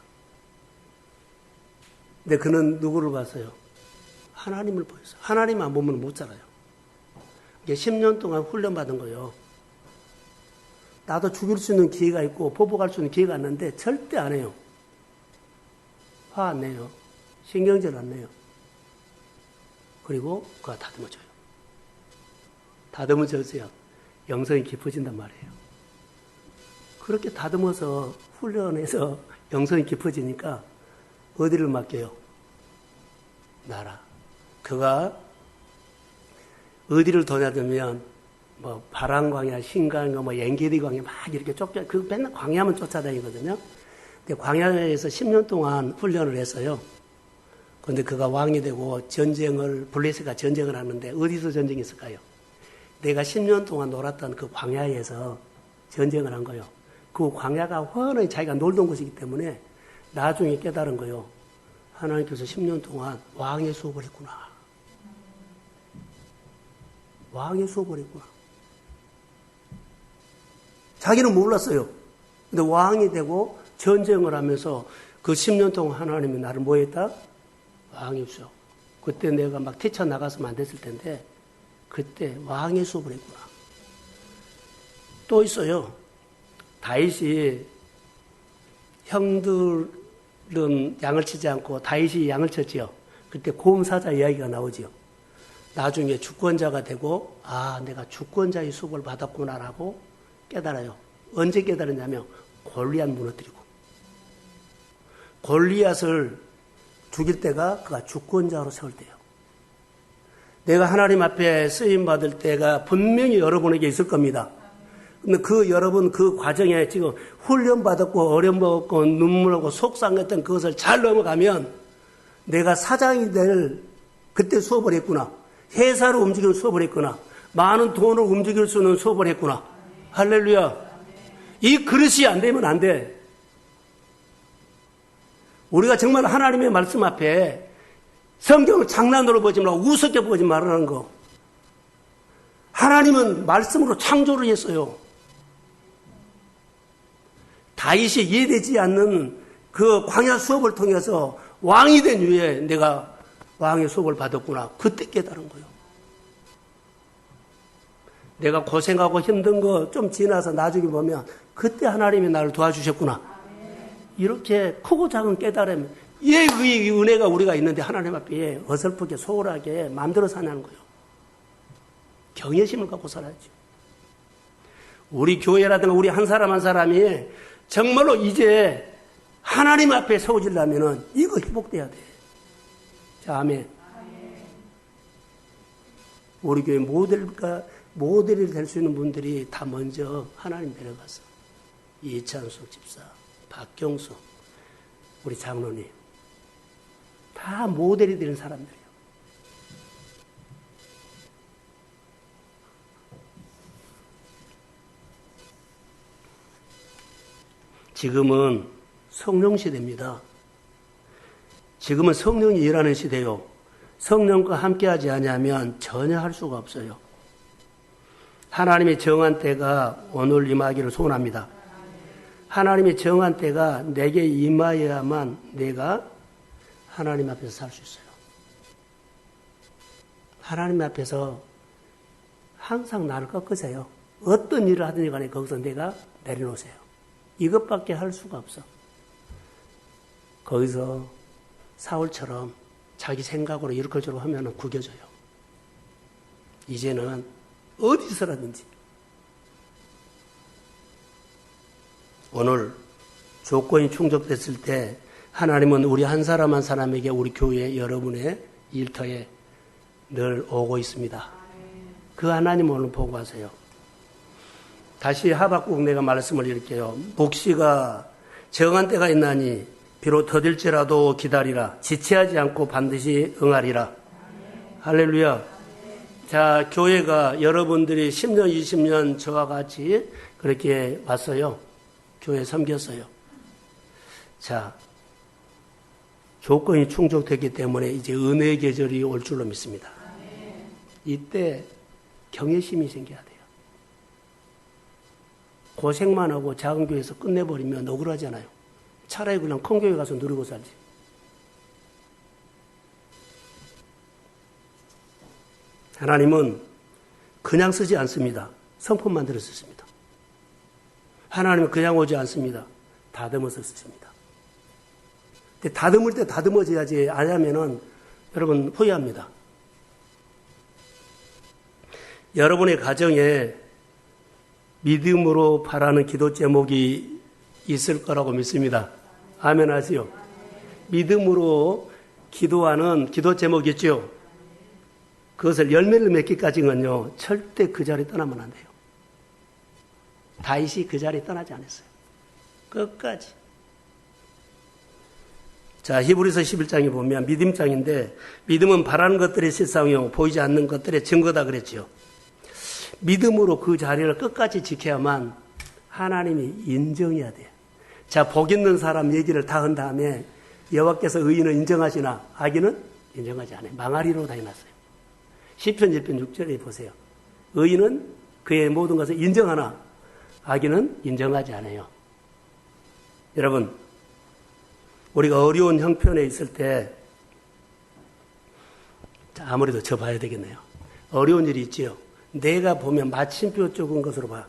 근데 그는 누구를 봤어요? 하나님을 보였어요. 하나님 안 보면 못 살아요. 이게 10년 동안 훈련받은 거예요. 나도 죽일 수 있는 기회가 있고 보복할 수 있는 기회가 있는데 절대 안 해요. 화 안 내요. 신경질 안 내요. 그리고 그가 다듬어져요. 다듬어져서요. 영성이 깊어진단 말이에요. 그렇게 다듬어서 훈련해서 영성이 깊어지니까 어디를 맡겨요? 나라. 그가 어디를 도냐면 바람광야, 신광야, 엔게디 광야 막 이렇게 맨날 광야만 쫓아다니거든요. 근데 광야에서 10년 동안 훈련을 했어요. 그런데 그가 왕이 되고 블레셋과 전쟁을 하는데 어디서 전쟁이 있을까요? 내가 10년 동안 놀았던 그 광야에서 전쟁을 한 거예요. 그 광야가 훤히 자기가 놀던 곳이기 때문에 나중에 깨달은 거예요. 하나님께서 10년 동안 왕의 수업을 했구나. 왕의 수업을 했구나. 자기는 몰랐어요. 근데 왕이 되고 전쟁을 하면서 그 10년 동안 하나님이 나를 뭐 했다? 왕이 없어. 그때 내가 막 뛰쳐나가서만 안 됐을 텐데 그때 왕의 수업을 했구나. 또 있어요. 다윗이 형들은 양을 치지 않고 다윗이 양을 쳤지요. 그때 고음사자 이야기가 나오지요. 나중에 주권자가 되고 내가 주권자의 수업을 받았구나라고 깨달아요. 언제 깨달았냐면 골리앗 무너뜨리고 골리앗을 죽일 때가 그가 주권자로 세울 때예요. 내가 하나님 앞에 쓰임 받을 때가 분명히 여러분에게 있을 겁니다. 근데 그 여러분 그 과정에 지금 훈련받았고 어려먹었고 눈물하고 속상했던 그것을 잘 넘어가면 내가 사장이 될 그때 수업을 했구나. 회사로 움직이는 수업을 했구나. 많은 돈을 움직일 수 있는 수업을 했구나. 할렐루야. 이 그릇이 안 되면 안 돼. 우리가 정말 하나님의 말씀 앞에 성경을 장난으로 보지 말고 우습게 보지 말라는 거. 하나님은 말씀으로 창조를 했어요. 다윗이 이해되지 않는 그 광야 수업을 통해서 왕이 된 이후에 내가 왕의 수업을 받았구나. 그때 깨달은 거예요. 내가 고생하고 힘든 거 좀 지나서 나중에 보면 그때 하나님이 나를 도와주셨구나. 이렇게 크고 작은 깨달음, 이 은혜가 우리가 있는데 하나님 앞에 어설프게 소홀하게 마음대로 사냐는 거예요. 경외심을 갖고 살아야죠. 우리 교회라든가 우리 한 사람 한 사람이 정말로 이제 하나님 앞에 세워지려면 이거 회복돼야 돼. 자, 아멘. 우리 교회 모델이 될 수 있는 분들이 다 먼저 하나님 데려가서 이찬숙 집사, 박경수, 우리 장로님 다 모델이 되는 사람들이에요. 지금은 성령 시대입니다. 지금은 성령이 일하는 시대요. 성령과 함께하지 않으면 전혀 할 수가 없어요. 하나님의 정한 때가 오늘 임하기를 소원합니다. 하나님의 정한 때가 내게 임하여야만 내가 하나님 앞에서 살 수 있어요. 하나님 앞에서 항상 나를 꺾으세요. 어떤 일을 하든지 간에 거기서 내가 내려놓으세요. 이것밖에 할 수가 없어. 거기서 사울처럼 자기 생각으로 이렇게저렇게 하면 구겨져요. 이제는 어디서라든지 오늘 조건이 충족됐을 때 하나님은 우리 한 사람 한 사람에게 우리 교회 여러분의 일터에 늘 오고 있습니다. 그 하나님 오늘 보고 가세요. 다시 하박국 내가 말씀을 읽게요. 묵시가 정한 때가 있나니 비록 더딜지라도 기다리라. 지체하지 않고 반드시 응하리라. 할렐루야. 자, 교회가 여러분들이 10년, 20년 저와 같이 그렇게 왔어요. 교회 섬겼어요. 자, 조건이 충족됐기 때문에 이제 은혜의 계절이 올 줄로 믿습니다. 이때 경외심이 생겨야 돼요. 고생만 하고 작은 교회에서 끝내버리면 억울하잖아요. 차라리 그냥 큰 교회 가서 누리고 살지. 하나님은 그냥 쓰지 않습니다. 성품 만들어 쓰십니다. 하나님은 그냥 오지 않습니다. 다듬어서 쓰십니다. 근데 다듬을 때 다듬어져야지 안 하면은 여러분 후회합니다. 여러분의 가정에 믿음으로 바라는 기도 제목이 있을 거라고 믿습니다. 아멘 하세요. 믿음으로 기도하는 기도 제목이 있죠. 그것을 열매를 맺기까지는요, 절대 그 자리에 떠나면 안 돼요. 다윗이 그 자리에 떠나지 않았어요. 끝까지. 자, 히브리서 11장에 보면 믿음장인데, 믿음은 바라는 것들의 실상이요, 보이지 않는 것들의 증거다 그랬죠. 믿음으로 그 자리를 끝까지 지켜야만 하나님이 인정해야 돼요. 자, 복 있는 사람 얘기를 다 한 다음에 여호와께서 의인은 인정하시나 악인은 인정하지 않아요. 망하리로 다 해놨어요. 시편 1편 6절에 보세요. 의인은 그의 모든 것을 인정하나 악인은 인정하지 않아요. 여러분, 우리가 어려운 형편에 있을 때 아무래도 저 봐야 되겠네요. 어려운 일이 있지요. 내가 보면 마침표 쪽은 것으로 봐.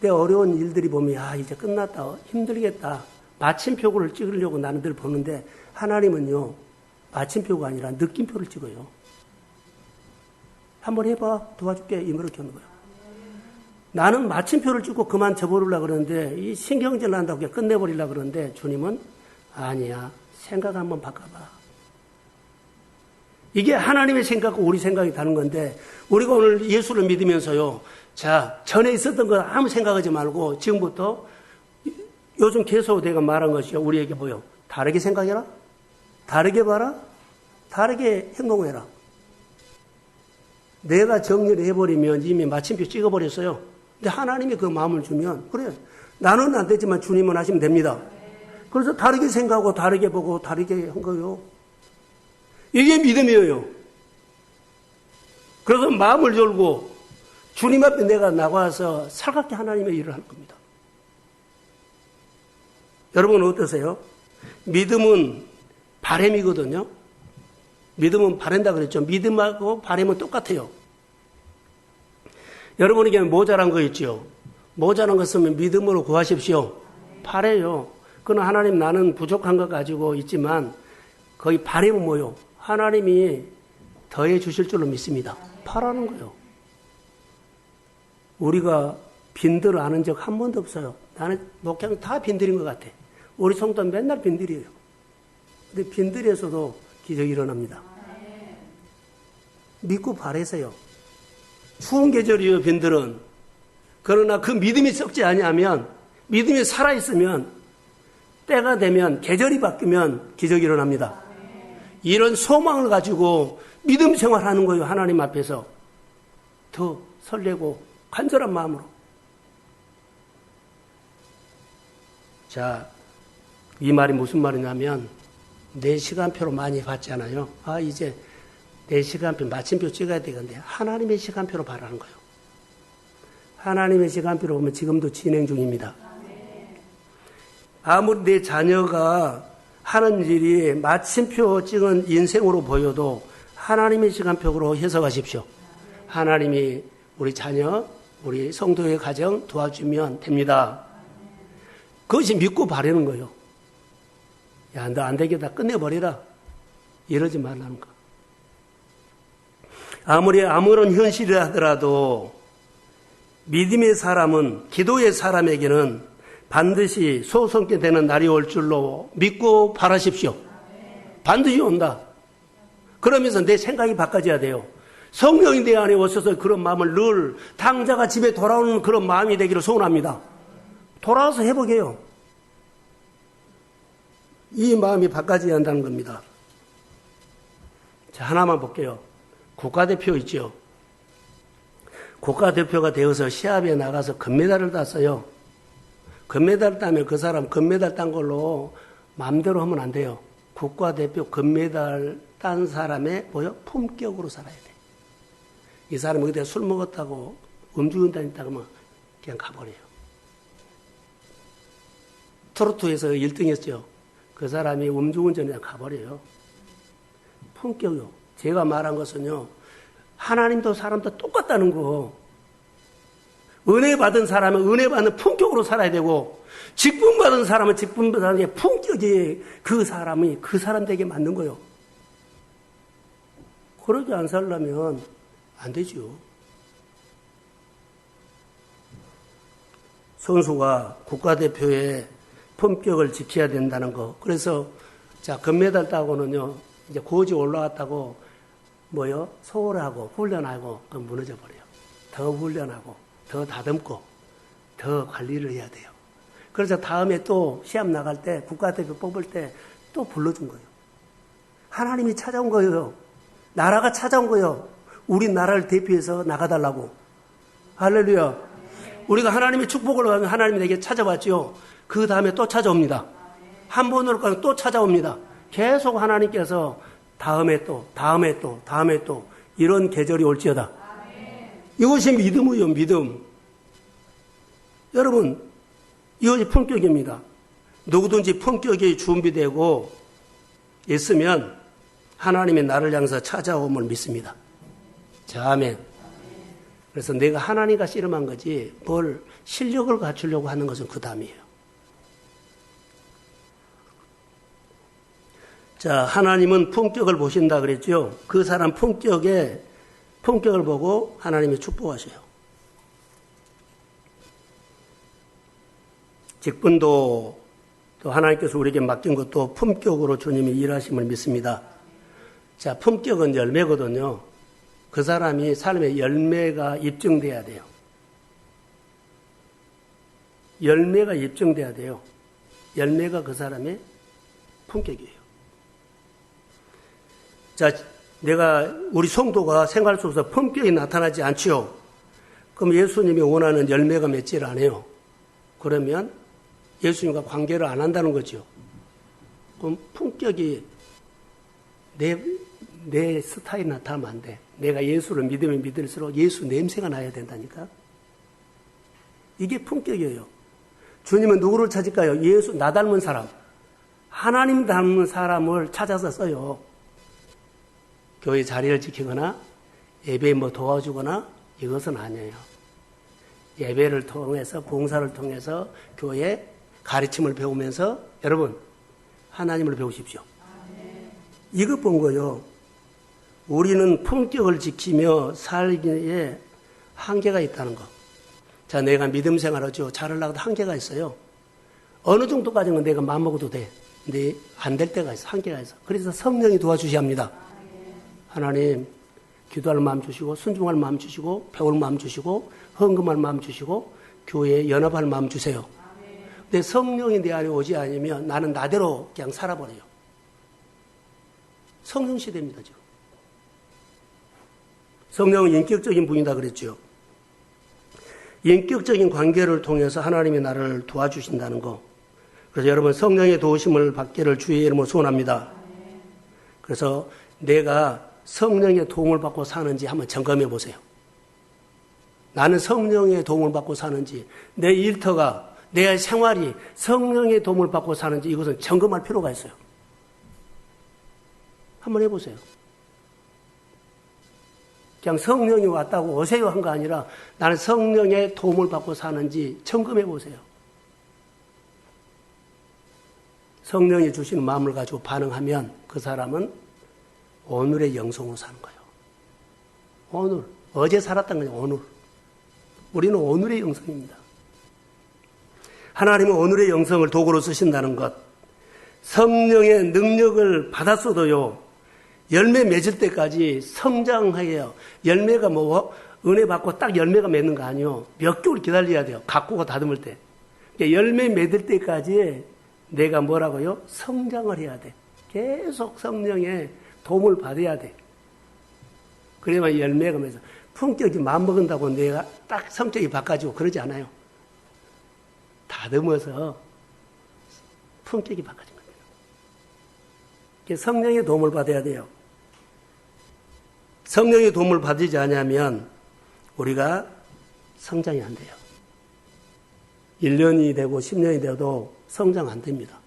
내 어려운 일들이 보면 이제 끝났다. 힘들겠다. 마침표를 찍으려고 나는 늘 보는데 하나님은요. 마침표가 아니라 느낌표를 찍어요. 한번 해봐. 도와줄게. 이렇게 하는 거예요. 나는 마침표를 찍고 그만 접어버리려고 그러는데 이 신경질 난다고 끝내버리려고 그러는데 주님은 아니야. 생각 한번 바꿔봐. 이게 하나님의 생각과 우리 생각이 다른 건데 우리가 오늘 예수를 믿으면서요. 자, 전에 있었던 거 아무 생각하지 말고 지금부터 요즘 계속 내가 말한 것이요. 우리에게 뭐요? 다르게 생각해라. 다르게 봐라. 다르게 행동해라. 내가 정리를 해버리면 이미 마침표 찍어버렸어요. 근데 하나님이 그 마음을 주면 그래. 나는 안 되지만 주님은 하시면 됩니다. 그래서 다르게 생각하고 다르게 보고 다르게 한 거예요. 이게 믿음이에요. 그래서 마음을 열고 주님 앞에 내가 나가서 살갑게 하나님의 일을 할 겁니다. 여러분은 어떠세요? 믿음은 바램이거든요. 믿음은 바란다 그랬죠. 믿음하고 바램은 똑같아요. 여러분에게 모자란 거 있죠. 모자란 거 쓰면 믿음으로 구하십시오. 바래요. 그는 하나님 나는 부족한 거 가지고 있지만 거기 바램은 뭐요? 하나님이 더해 주실 줄로 믿습니다. 바라는 거예요. 우리가 빈들을 아는 적 한 번도 없어요. 나는 목회하면 다 빈들인 것 같아. 우리 성도는 맨날 빈들이에요. 근데 빈들에서도 기적이 일어납니다. 믿고 바래세요. 추운 계절이에요, 빈들은. 그러나 그 믿음이 썩지 아니하면, 믿음이 살아있으면, 때가 되면, 계절이 바뀌면 기적이 일어납니다. 이런 소망을 가지고 믿음 생활하는 거예요, 하나님 앞에서. 더 설레고 간절한 마음으로. 자, 이 말이 무슨 말이냐면 내 시간표로 많이 봤잖아요. 이제 내 시간표 마침표 찍어야 되겠는데 하나님의 시간표로 바라는 거예요. 하나님의 시간표로 보면 지금도 진행 중입니다. 아무리 내 자녀가 하는 일이 마침표 찍은 인생으로 보여도 하나님의 시간표로 해석하십시오. 하나님이 우리 자녀, 우리 성도의 가정 도와주면 됩니다. 그것이 믿고 바라는 거예요. 야, 너 안 되겠다. 끝내버리라. 이러지 말라는 거. 아무리 아무런 현실이 하더라도 믿음의 사람은, 기도의 사람에게는 반드시 소성케 되는 날이 올 줄로 믿고 바라십시오. 반드시 온다. 그러면서 내 생각이 바꿔져야 돼요. 성령이 내 안에 오셔서 그런 마음을 늘 당자가 집에 돌아오는 그런 마음이 되기를 소원합니다. 돌아와서 회복해요. 이 마음이 바꿔져야 한다는 겁니다. 자, 하나만 볼게요. 국가대표 있죠. 국가대표가 되어서 시합에 나가서 금메달을 땄어요. 금메달 따면 그 사람 금메달 딴 걸로 마음대로 하면 안 돼요. 국가대표 금메달 딴 사람의 품격으로 살아야 돼. 이 사람이 그때 술 먹었다고 음주운전 했다고 하면 그냥 가버려요. 트로트에서 1등 했죠. 그 사람이 음주운전에 가버려요. 품격이요. 제가 말한 것은요. 하나님도 사람도 똑같다는 거. 은혜 받은 사람은 은혜 받는 품격으로 살아야 되고 직분 받은 사람은 직분 받은 품격이 그 사람이 그 사람 되게 맞는 거예요. 그러지 안 살려면 안 되죠. 선수가 국가대표의 품격을 지켜야 된다는 거. 그래서 자 금메달 따고는요. 이제 고지 올라왔다고 소홀하고 훈련하고 무너져 버려요. 더 훈련하고 더 다듬고 더 관리를 해야 돼요. 그래서 다음에 또 시합 나갈 때 국가대표 뽑을 때 또 불러준 거예요. 하나님이 찾아온 거예요. 나라가 찾아온 거예요. 우리 나라를 대표해서 나가달라고. 할렐루야. 우리가 하나님의 축복을 받으면 하나님이 내게 찾아왔죠. 그 다음에 또 찾아옵니다. 한 번으로 가면 또 찾아옵니다. 계속 하나님께서 다음에 또 이런 계절이 올지어다. 이것이 믿음이요, 믿음. 여러분, 이것이 품격입니다. 누구든지 품격이 준비되고 있으면 하나님의 나를 향해서 찾아옴을 믿습니다. 자, 아멘. 그래서 내가 하나님과 씨름한 거지 뭘 실력을 갖추려고 하는 것은 그 다음이에요. 자, 하나님은 품격을 보신다 그랬죠. 그 사람 품격을 보고 하나님이 축복하셔요. 직분도 또 하나님께서 우리에게 맡긴 것도 품격으로 주님이 일하심을 믿습니다. 자, 품격은 열매거든요. 그 사람이 삶의 열매가 입증돼야 돼요. 열매가 입증돼야 돼요. 열매가 그 사람의 품격이에요. 자, 우리 성도가 생활 속에서 품격이 나타나지 않지요. 그럼 예수님이 원하는 열매가 맺질 않아요. 그러면 예수님과 관계를 안 한다는 거죠. 그럼 품격이 내 스타일이 나타나면 안 돼. 내가 예수를 믿으면 믿을수록 예수 냄새가 나야 된다니까. 이게 품격이에요. 주님은 누구를 찾을까요? 예수, 나 닮은 사람. 하나님 닮은 사람을 찾아서 써요. 교회 자리를 지키거나 예배에 도와주거나 이것은 아니에요. 예배를 통해서 봉사를 통해서 교회 가르침을 배우면서 여러분 하나님을 배우십시오. 이것 본 거요. 우리는 품격을 지키며 살기에 한계가 있다는 거. 자, 내가 믿음 생활하죠. 잘하려고 한계가 있어요. 어느 정도까지는 내가 마음먹어도 돼. 근데 안 될 때가 있어. 한계가 있어. 그래서 성령이 도와주셔야 합니다. 하나님, 기도할 마음 주시고, 순종할 마음 주시고, 배울 마음 주시고, 헌금할 마음 주시고, 교회에 연합할 마음 주세요. 근데 성령이 내 안에 오지 않으면 나는 나대로 그냥 살아버려요. 성령 시대입니다, 지금. 성령은 인격적인 분이다 그랬죠. 인격적인 관계를 통해서 하나님이 나를 도와주신다는 거. 그래서 여러분 성령의 도우심을 받기를 주의 이름으로 소원합니다. 그래서 내가 성령의 도움을 받고 사는지 한번 점검해 보세요. 나는 성령의 도움을 받고 사는지, 내 일터가, 내 생활이 성령의 도움을 받고 사는지 이것은 점검할 필요가 있어요. 한번 해보세요. 그냥 성령이 왔다고 오세요 한 거 아니라 나는 성령의 도움을 받고 사는지 점검해 보세요. 성령이 주시는 마음을 가지고 반응하면 그 사람은 오늘의 영성으로 사는 거예요. 오늘. 어제 살았던 거예요. 오늘. 우리는 오늘의 영성입니다. 하나님은 오늘의 영성을 도구로 쓰신다는 것. 성령의 능력을 받았어도요. 열매 맺을 때까지 성장해요. 열매가 은혜 받고 딱 열매가 맺는 거 아니에요. 몇 개월 기다려야 돼요. 가꾸고 다듬을 때. 그러니까 열매 맺을 때까지 내가 뭐라고요? 성장을 해야 돼. 계속 성령의 도움을 받아야 돼. 그래야만 열매가 맺어. 품격이 마음먹은다고 내가 딱 성격이 바꿔지고 그러지 않아요. 다듬어서 품격이 바꿔진 겁니다. 성령의 도움을 받아야 돼요. 성령의 도움을 받지 않으면 우리가 성장이 안 돼요. 1년이 되고 10년이 돼도 성장 안 됩니다.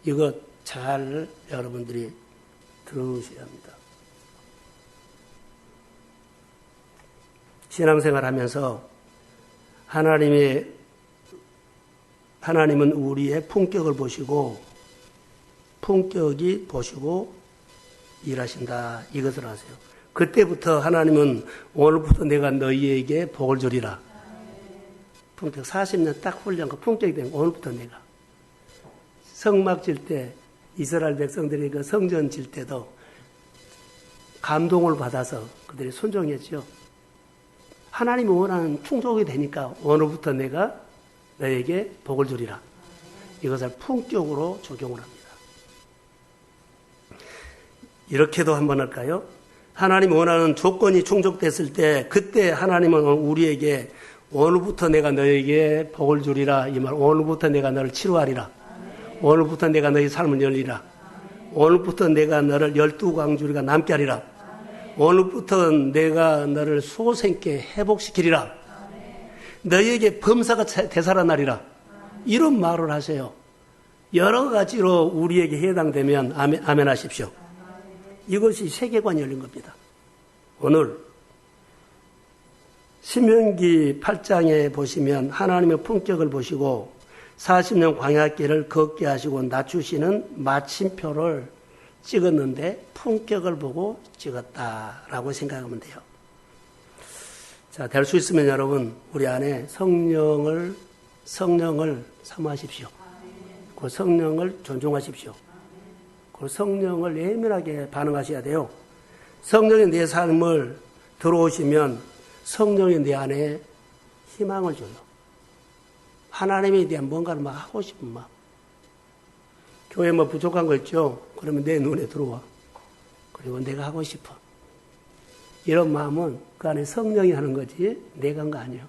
이거 잘 여러분들이 들으셔야 합니다. 신앙생활 하면서 하나님은 우리의 품격을 보시고 품격이 보시고 일하신다. 이것을 아세요. 그때부터 하나님은 오늘부터 내가 너희에게 복을 주리라. 품격 40년 딱 훈련 그 품격이 된 오늘부터 내가 성막 질 때 이스라엘 백성들이 그 성전 질 때도 감동을 받아서 그들이 순종했죠. 하나님이 원하는 충족이 되니까 오늘부터 내가 너에게 복을 주리라. 이것을 품격으로 적용을 합니다. 이렇게도 한번 할까요? 하나님이 원하는 조건이 충족됐을 때 그때 하나님은 우리에게 오늘부터 내가 너에게 복을 주리라. 이 말, 오늘부터 내가 너를 치료하리라. 오늘부터 내가 너의 삶을 열리라. 오늘부터 내가 너를 12광주리가 남게 하리라. 오늘부터 내가 너를 소생케 회복시키리라. 너희에게 범사가 되살아나리라. 이런 말을 하세요. 여러 가지로 우리에게 해당되면 아멘 하십시오. 이것이 세계관이 열린 겁니다. 오늘 신명기 8장에 보시면 하나님의 품격을 보시고 40년 광야길을 걷게 하시고 낮추시는 마침표를 찍었는데 품격을 보고 찍었다라고 생각하면 돼요. 자, 될 수 있으면 여러분 우리 안에 성령을 사모하십시오. 그 성령을 존중하십시오. 그 성령을 예민하게 반응하셔야 돼요. 성령이 내 삶을 들어오시면 성령이 내 안에 희망을 줘요. 하나님에 대한 뭔가를 막 하고 싶은 마음. 교회 뭐 부족한 거 있죠? 그러면 내 눈에 들어와. 그리고 내가 하고 싶어. 이런 마음은 그 안에 성령이 하는 거지 내가 한 거 아니에요.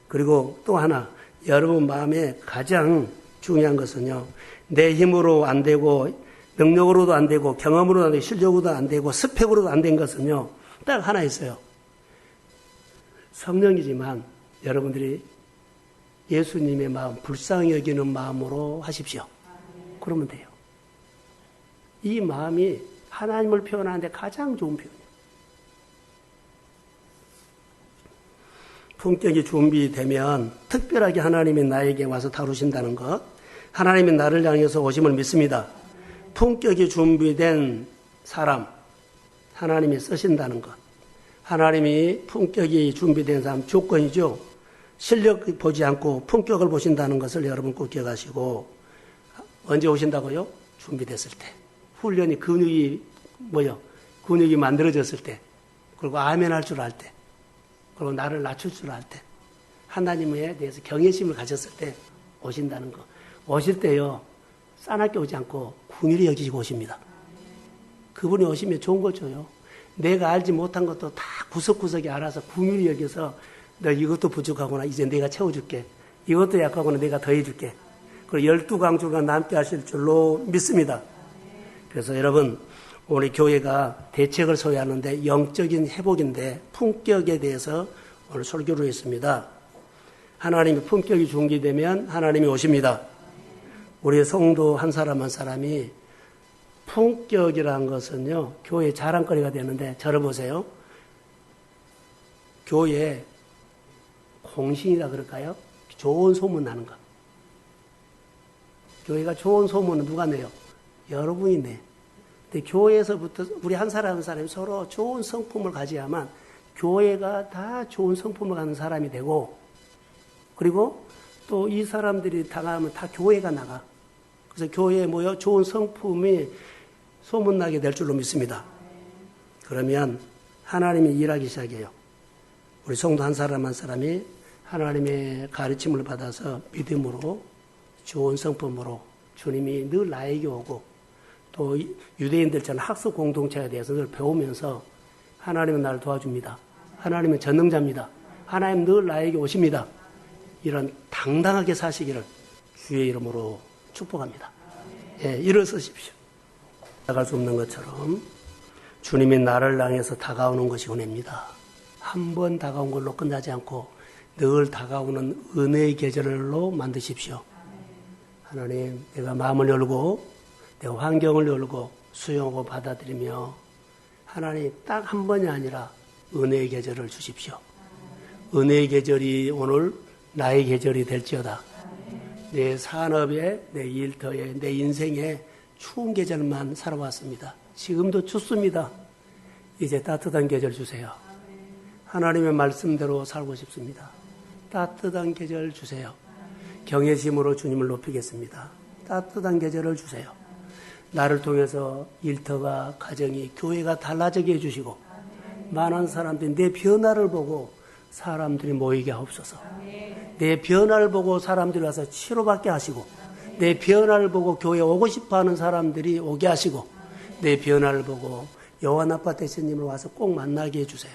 그리고 또 하나, 여러분 마음에 가장 중요한 것은요, 내 힘으로 안 되고 능력으로도 안 되고 경험으로도 안 되고 실력으로도 안 되고 스펙으로도 안 된 것은요, 딱 하나 있어요. 성령이지만 여러분들이 예수님의 마음, 불쌍히 여기는 마음으로 하십시오. 그러면 돼요. 이 마음이 하나님을 표현하는데 가장 좋은 표현이에요. 품격이 준비되면 특별하게 하나님이 나에게 와서 다루신다는 것, 하나님이 나를 향해서 오심을 믿습니다. 품격이 준비된 사람, 하나님이 쓰신다는 것. 하나님이 품격이 준비된 사람 조건이죠. 실력 보지 않고 품격을 보신다는 것을 여러분 꼭 기억하시고, 언제 오신다고요? 준비됐을 때. 훈련이 근육이 만들어졌을 때, 그리고 아멘 할 줄 알 때, 그리고 나를 낮출 줄 알 때, 하나님에 대해서 경외심을 가졌을 때 오신다는 거. 오실 때요, 싸납게 오지 않고 긍휼히 여기시고 오십니다. 그분이 오시면 좋은 거 줘요. 내가 알지 못한 것도 다 구석구석에 알아서 긍휼히 여겨서 너 이것도 부족하구나. 이제 내가 채워줄게. 이것도 약하구나. 내가 더해줄게. 그리고 12광주가 남게 하실 줄로 믿습니다. 그래서 여러분, 우리 교회가 대책을 소유하는데 영적인 회복인데 품격에 대해서 오늘 설교를 했습니다. 하나님의 품격이 준비되면 하나님이 오십니다. 우리 성도 한 사람 한 사람이 품격이라는 것은요, 교회의 자랑거리가 되는데, 저를 보세요. 교회에 공신이라 그럴까요? 좋은 소문 나는 것. 교회가 좋은 소문은 누가 내요? 여러분이 내. 근데 교회에서부터 우리 한 사람 한 사람이 서로 좋은 성품을 가져야만 교회가 다 좋은 성품을 가는 사람이 되고, 그리고 또 이 사람들이 당하면 다 교회가 나가. 그래서 교회에 모여 좋은 성품이 소문나게 될 줄로 믿습니다. 그러면 하나님이 일하기 시작해요. 우리 성도 한 사람 한 사람이 하나님의 가르침을 받아서 믿음으로 좋은 성품으로 주님이 늘 나에게 오고, 또 유대인들처럼 학습 공동체에 대해서 늘 배우면서 하나님은 나를 도와줍니다. 하나님은 전능자입니다. 하나님 늘 나에게 오십니다. 이런 당당하게 사시기를 주의 이름으로 축복합니다. 예, 일어서십시오. 나갈 수 없는 것처럼 주님이 나를 향해서 다가오는 것이 은혜입니다. 한 번 다가온 걸로 끝나지 않고 늘 다가오는 은혜의 계절로 만드십시오. 하나님, 내가 마음을 열고 내가 환경을 열고 수용하고 받아들이며 하나님 딱 한 번이 아니라 은혜의 계절을 주십시오. 은혜의 계절이 오늘 나의 계절이 될지어다. 내 산업에, 내 일터에, 내 인생에 추운 계절만 살아왔습니다. 지금도 춥습니다. 이제 따뜻한 계절 주세요. 하나님의 말씀대로 살고 싶습니다. 따뜻한 계절 주세요. 경외심으로 주님을 높이겠습니다. 따뜻한 계절을 주세요. 나를 통해서 일터가, 가정이, 교회가 달라지게 해주시고, 많은 사람들이 내 변화를 보고 사람들이 모이게 하옵소서. 내 변화를 보고 사람들이 와서 치료받게 하시고, 내 변화를 보고 교회에 오고 싶어하는 사람들이 오게 하시고, 내 변화를 보고 여호와 나파 대신님을 와서 꼭 만나게 해주세요.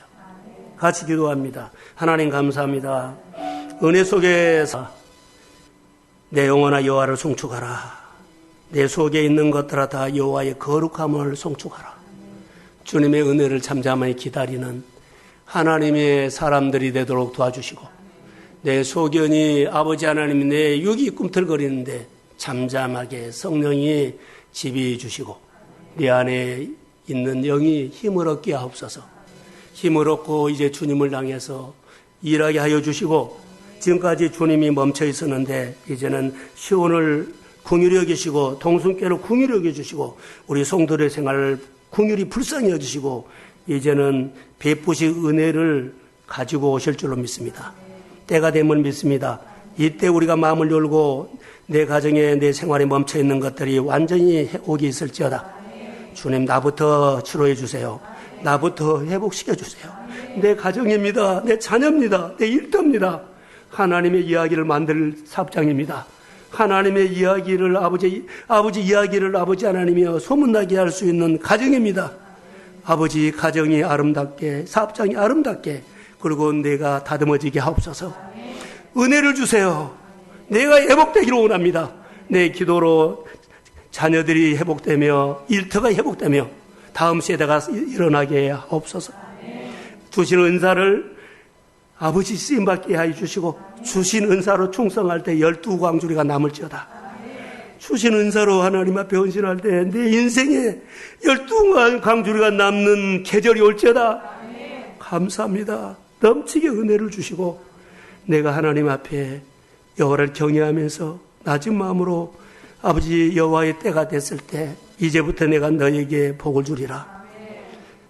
같이 기도합니다. 하나님 감사합니다. 은혜 속에서 내 영혼아 여호와를 송축하라. 내 속에 있는 것들아 다 여호와의 거룩함을 송축하라. 주님의 은혜를 잠잠하게 기다리는 하나님의 사람들이 되도록 도와주시고, 내 소견이 아버지 하나님 내 육이 꿈틀거리는데 잠잠하게 성령이 지배해 주시고 내 안에 있는 영이 힘을 얻게 하옵소서. 힘을 얻고 이제 주님을 향해서 일하게 하여 주시고, 지금까지 주님이 멈춰 있었는데 이제는 시온을 긍휼히 여기시고 동순교를 긍휼히 여겨주시고 우리 성도들의 생활을 긍휼히 불쌍히 여주시고 이제는 베푸신 은혜를 가지고 오실 줄로 믿습니다. 때가 되면 믿습니다. 이때 우리가 마음을 열고 내 가정에 내 생활에 멈춰있는 것들이 완전히 회복이 있을지어다. 주님 나부터 치료해 주세요. 나부터 회복시켜 주세요. 내 가정입니다. 내 자녀입니다. 내 일터입니다. 하나님의 이야기를 만들 사업장입니다. 하나님의 이야기를 아버지 이야기를 아버지 하나님이여 소문나게 할 수 있는 가정입니다. 아버지 가정이 아름답게 사업장이 아름답게 그리고 내가 다듬어지게 하옵소서. 은혜를 주세요. 내가 회복되기를 원합니다. 내 기도로 자녀들이 회복되며 일터가 회복되며 다음 세대가 일어나게 하옵소서. 주신 은사를 아버지 쓰임받게 하여 주시고 주신 은사로 충성할 때 12광주리가 남을지어다. 주신 은사로 하나님 앞에 헌신할 때 내 인생에 12광주리가 남는 계절이 올지어다. 감사합니다. 넘치게 은혜를 주시고 내가 하나님 앞에 여호와를 경외하면서 낮은 마음으로 아버지 여호와의 때가 됐을 때 이제부터 내가 너에게 복을 주리라.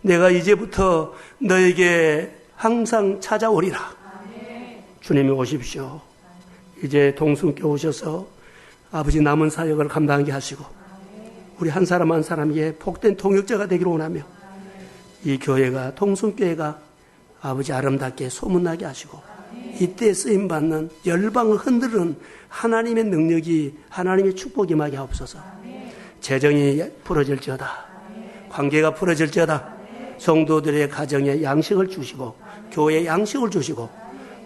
내가 이제부터 너에게 항상 찾아오리라. 주님이 오십시오. 이제 동순께 오셔서 아버지 남은 사역을 감당하게 하시고 우리 한 사람 한 사람에게 복된 통역자가 되기를 원하며 이 교회가 동순교회가 아버지 아름답게 소문나게 하시고 이때 쓰임받는 열방을 흔드는 하나님의 능력이 하나님의 축복이 임하게 하옵소서. 재정이 풀어질지어다. 관계가 풀어질지어다. 성도들의 가정에 양식을 주시고 교회에 양식을 주시고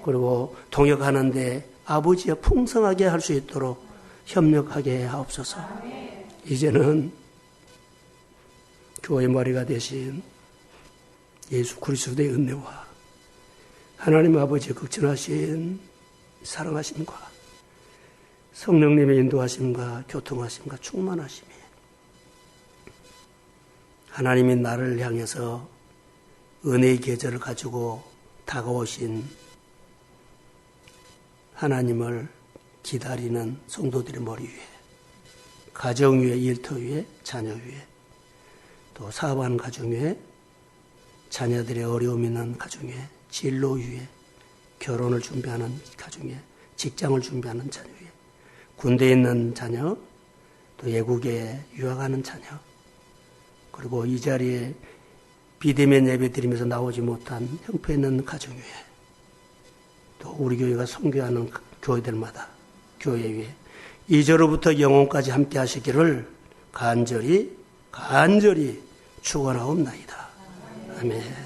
그리고 동역하는데 아버지의 풍성하게 할 수 있도록 협력하게 하옵소서. 이제는 교회의 머리가 되신 예수 그리스도의 은혜와 하나님 아버지의 극진하신 사랑하심과 성령님의 인도하심과 교통하심과 충만하심이 하나님이 나를 향해서 은혜의 계절을 가지고 다가오신 하나님을 기다리는 성도들의 머리 위에, 가정 위에, 일터 위에, 자녀 위에, 또 사업하는 가정 위에, 자녀들의 어려움 있는 가정 위에, 진로 위에, 결혼을 준비하는 가정 위에, 직장을 준비하는 자녀 위에, 군대에 있는 자녀, 또 외국에 유학하는 자녀, 그리고 이 자리에 비대면 예배 드리면서 나오지 못한 형편있는 가정 위에, 또 우리 교회가 선교하는 교회들마다 교회 위에 2절로부터 영혼까지 함께 하시기를 간절히 축원하옵나이다. 아멘.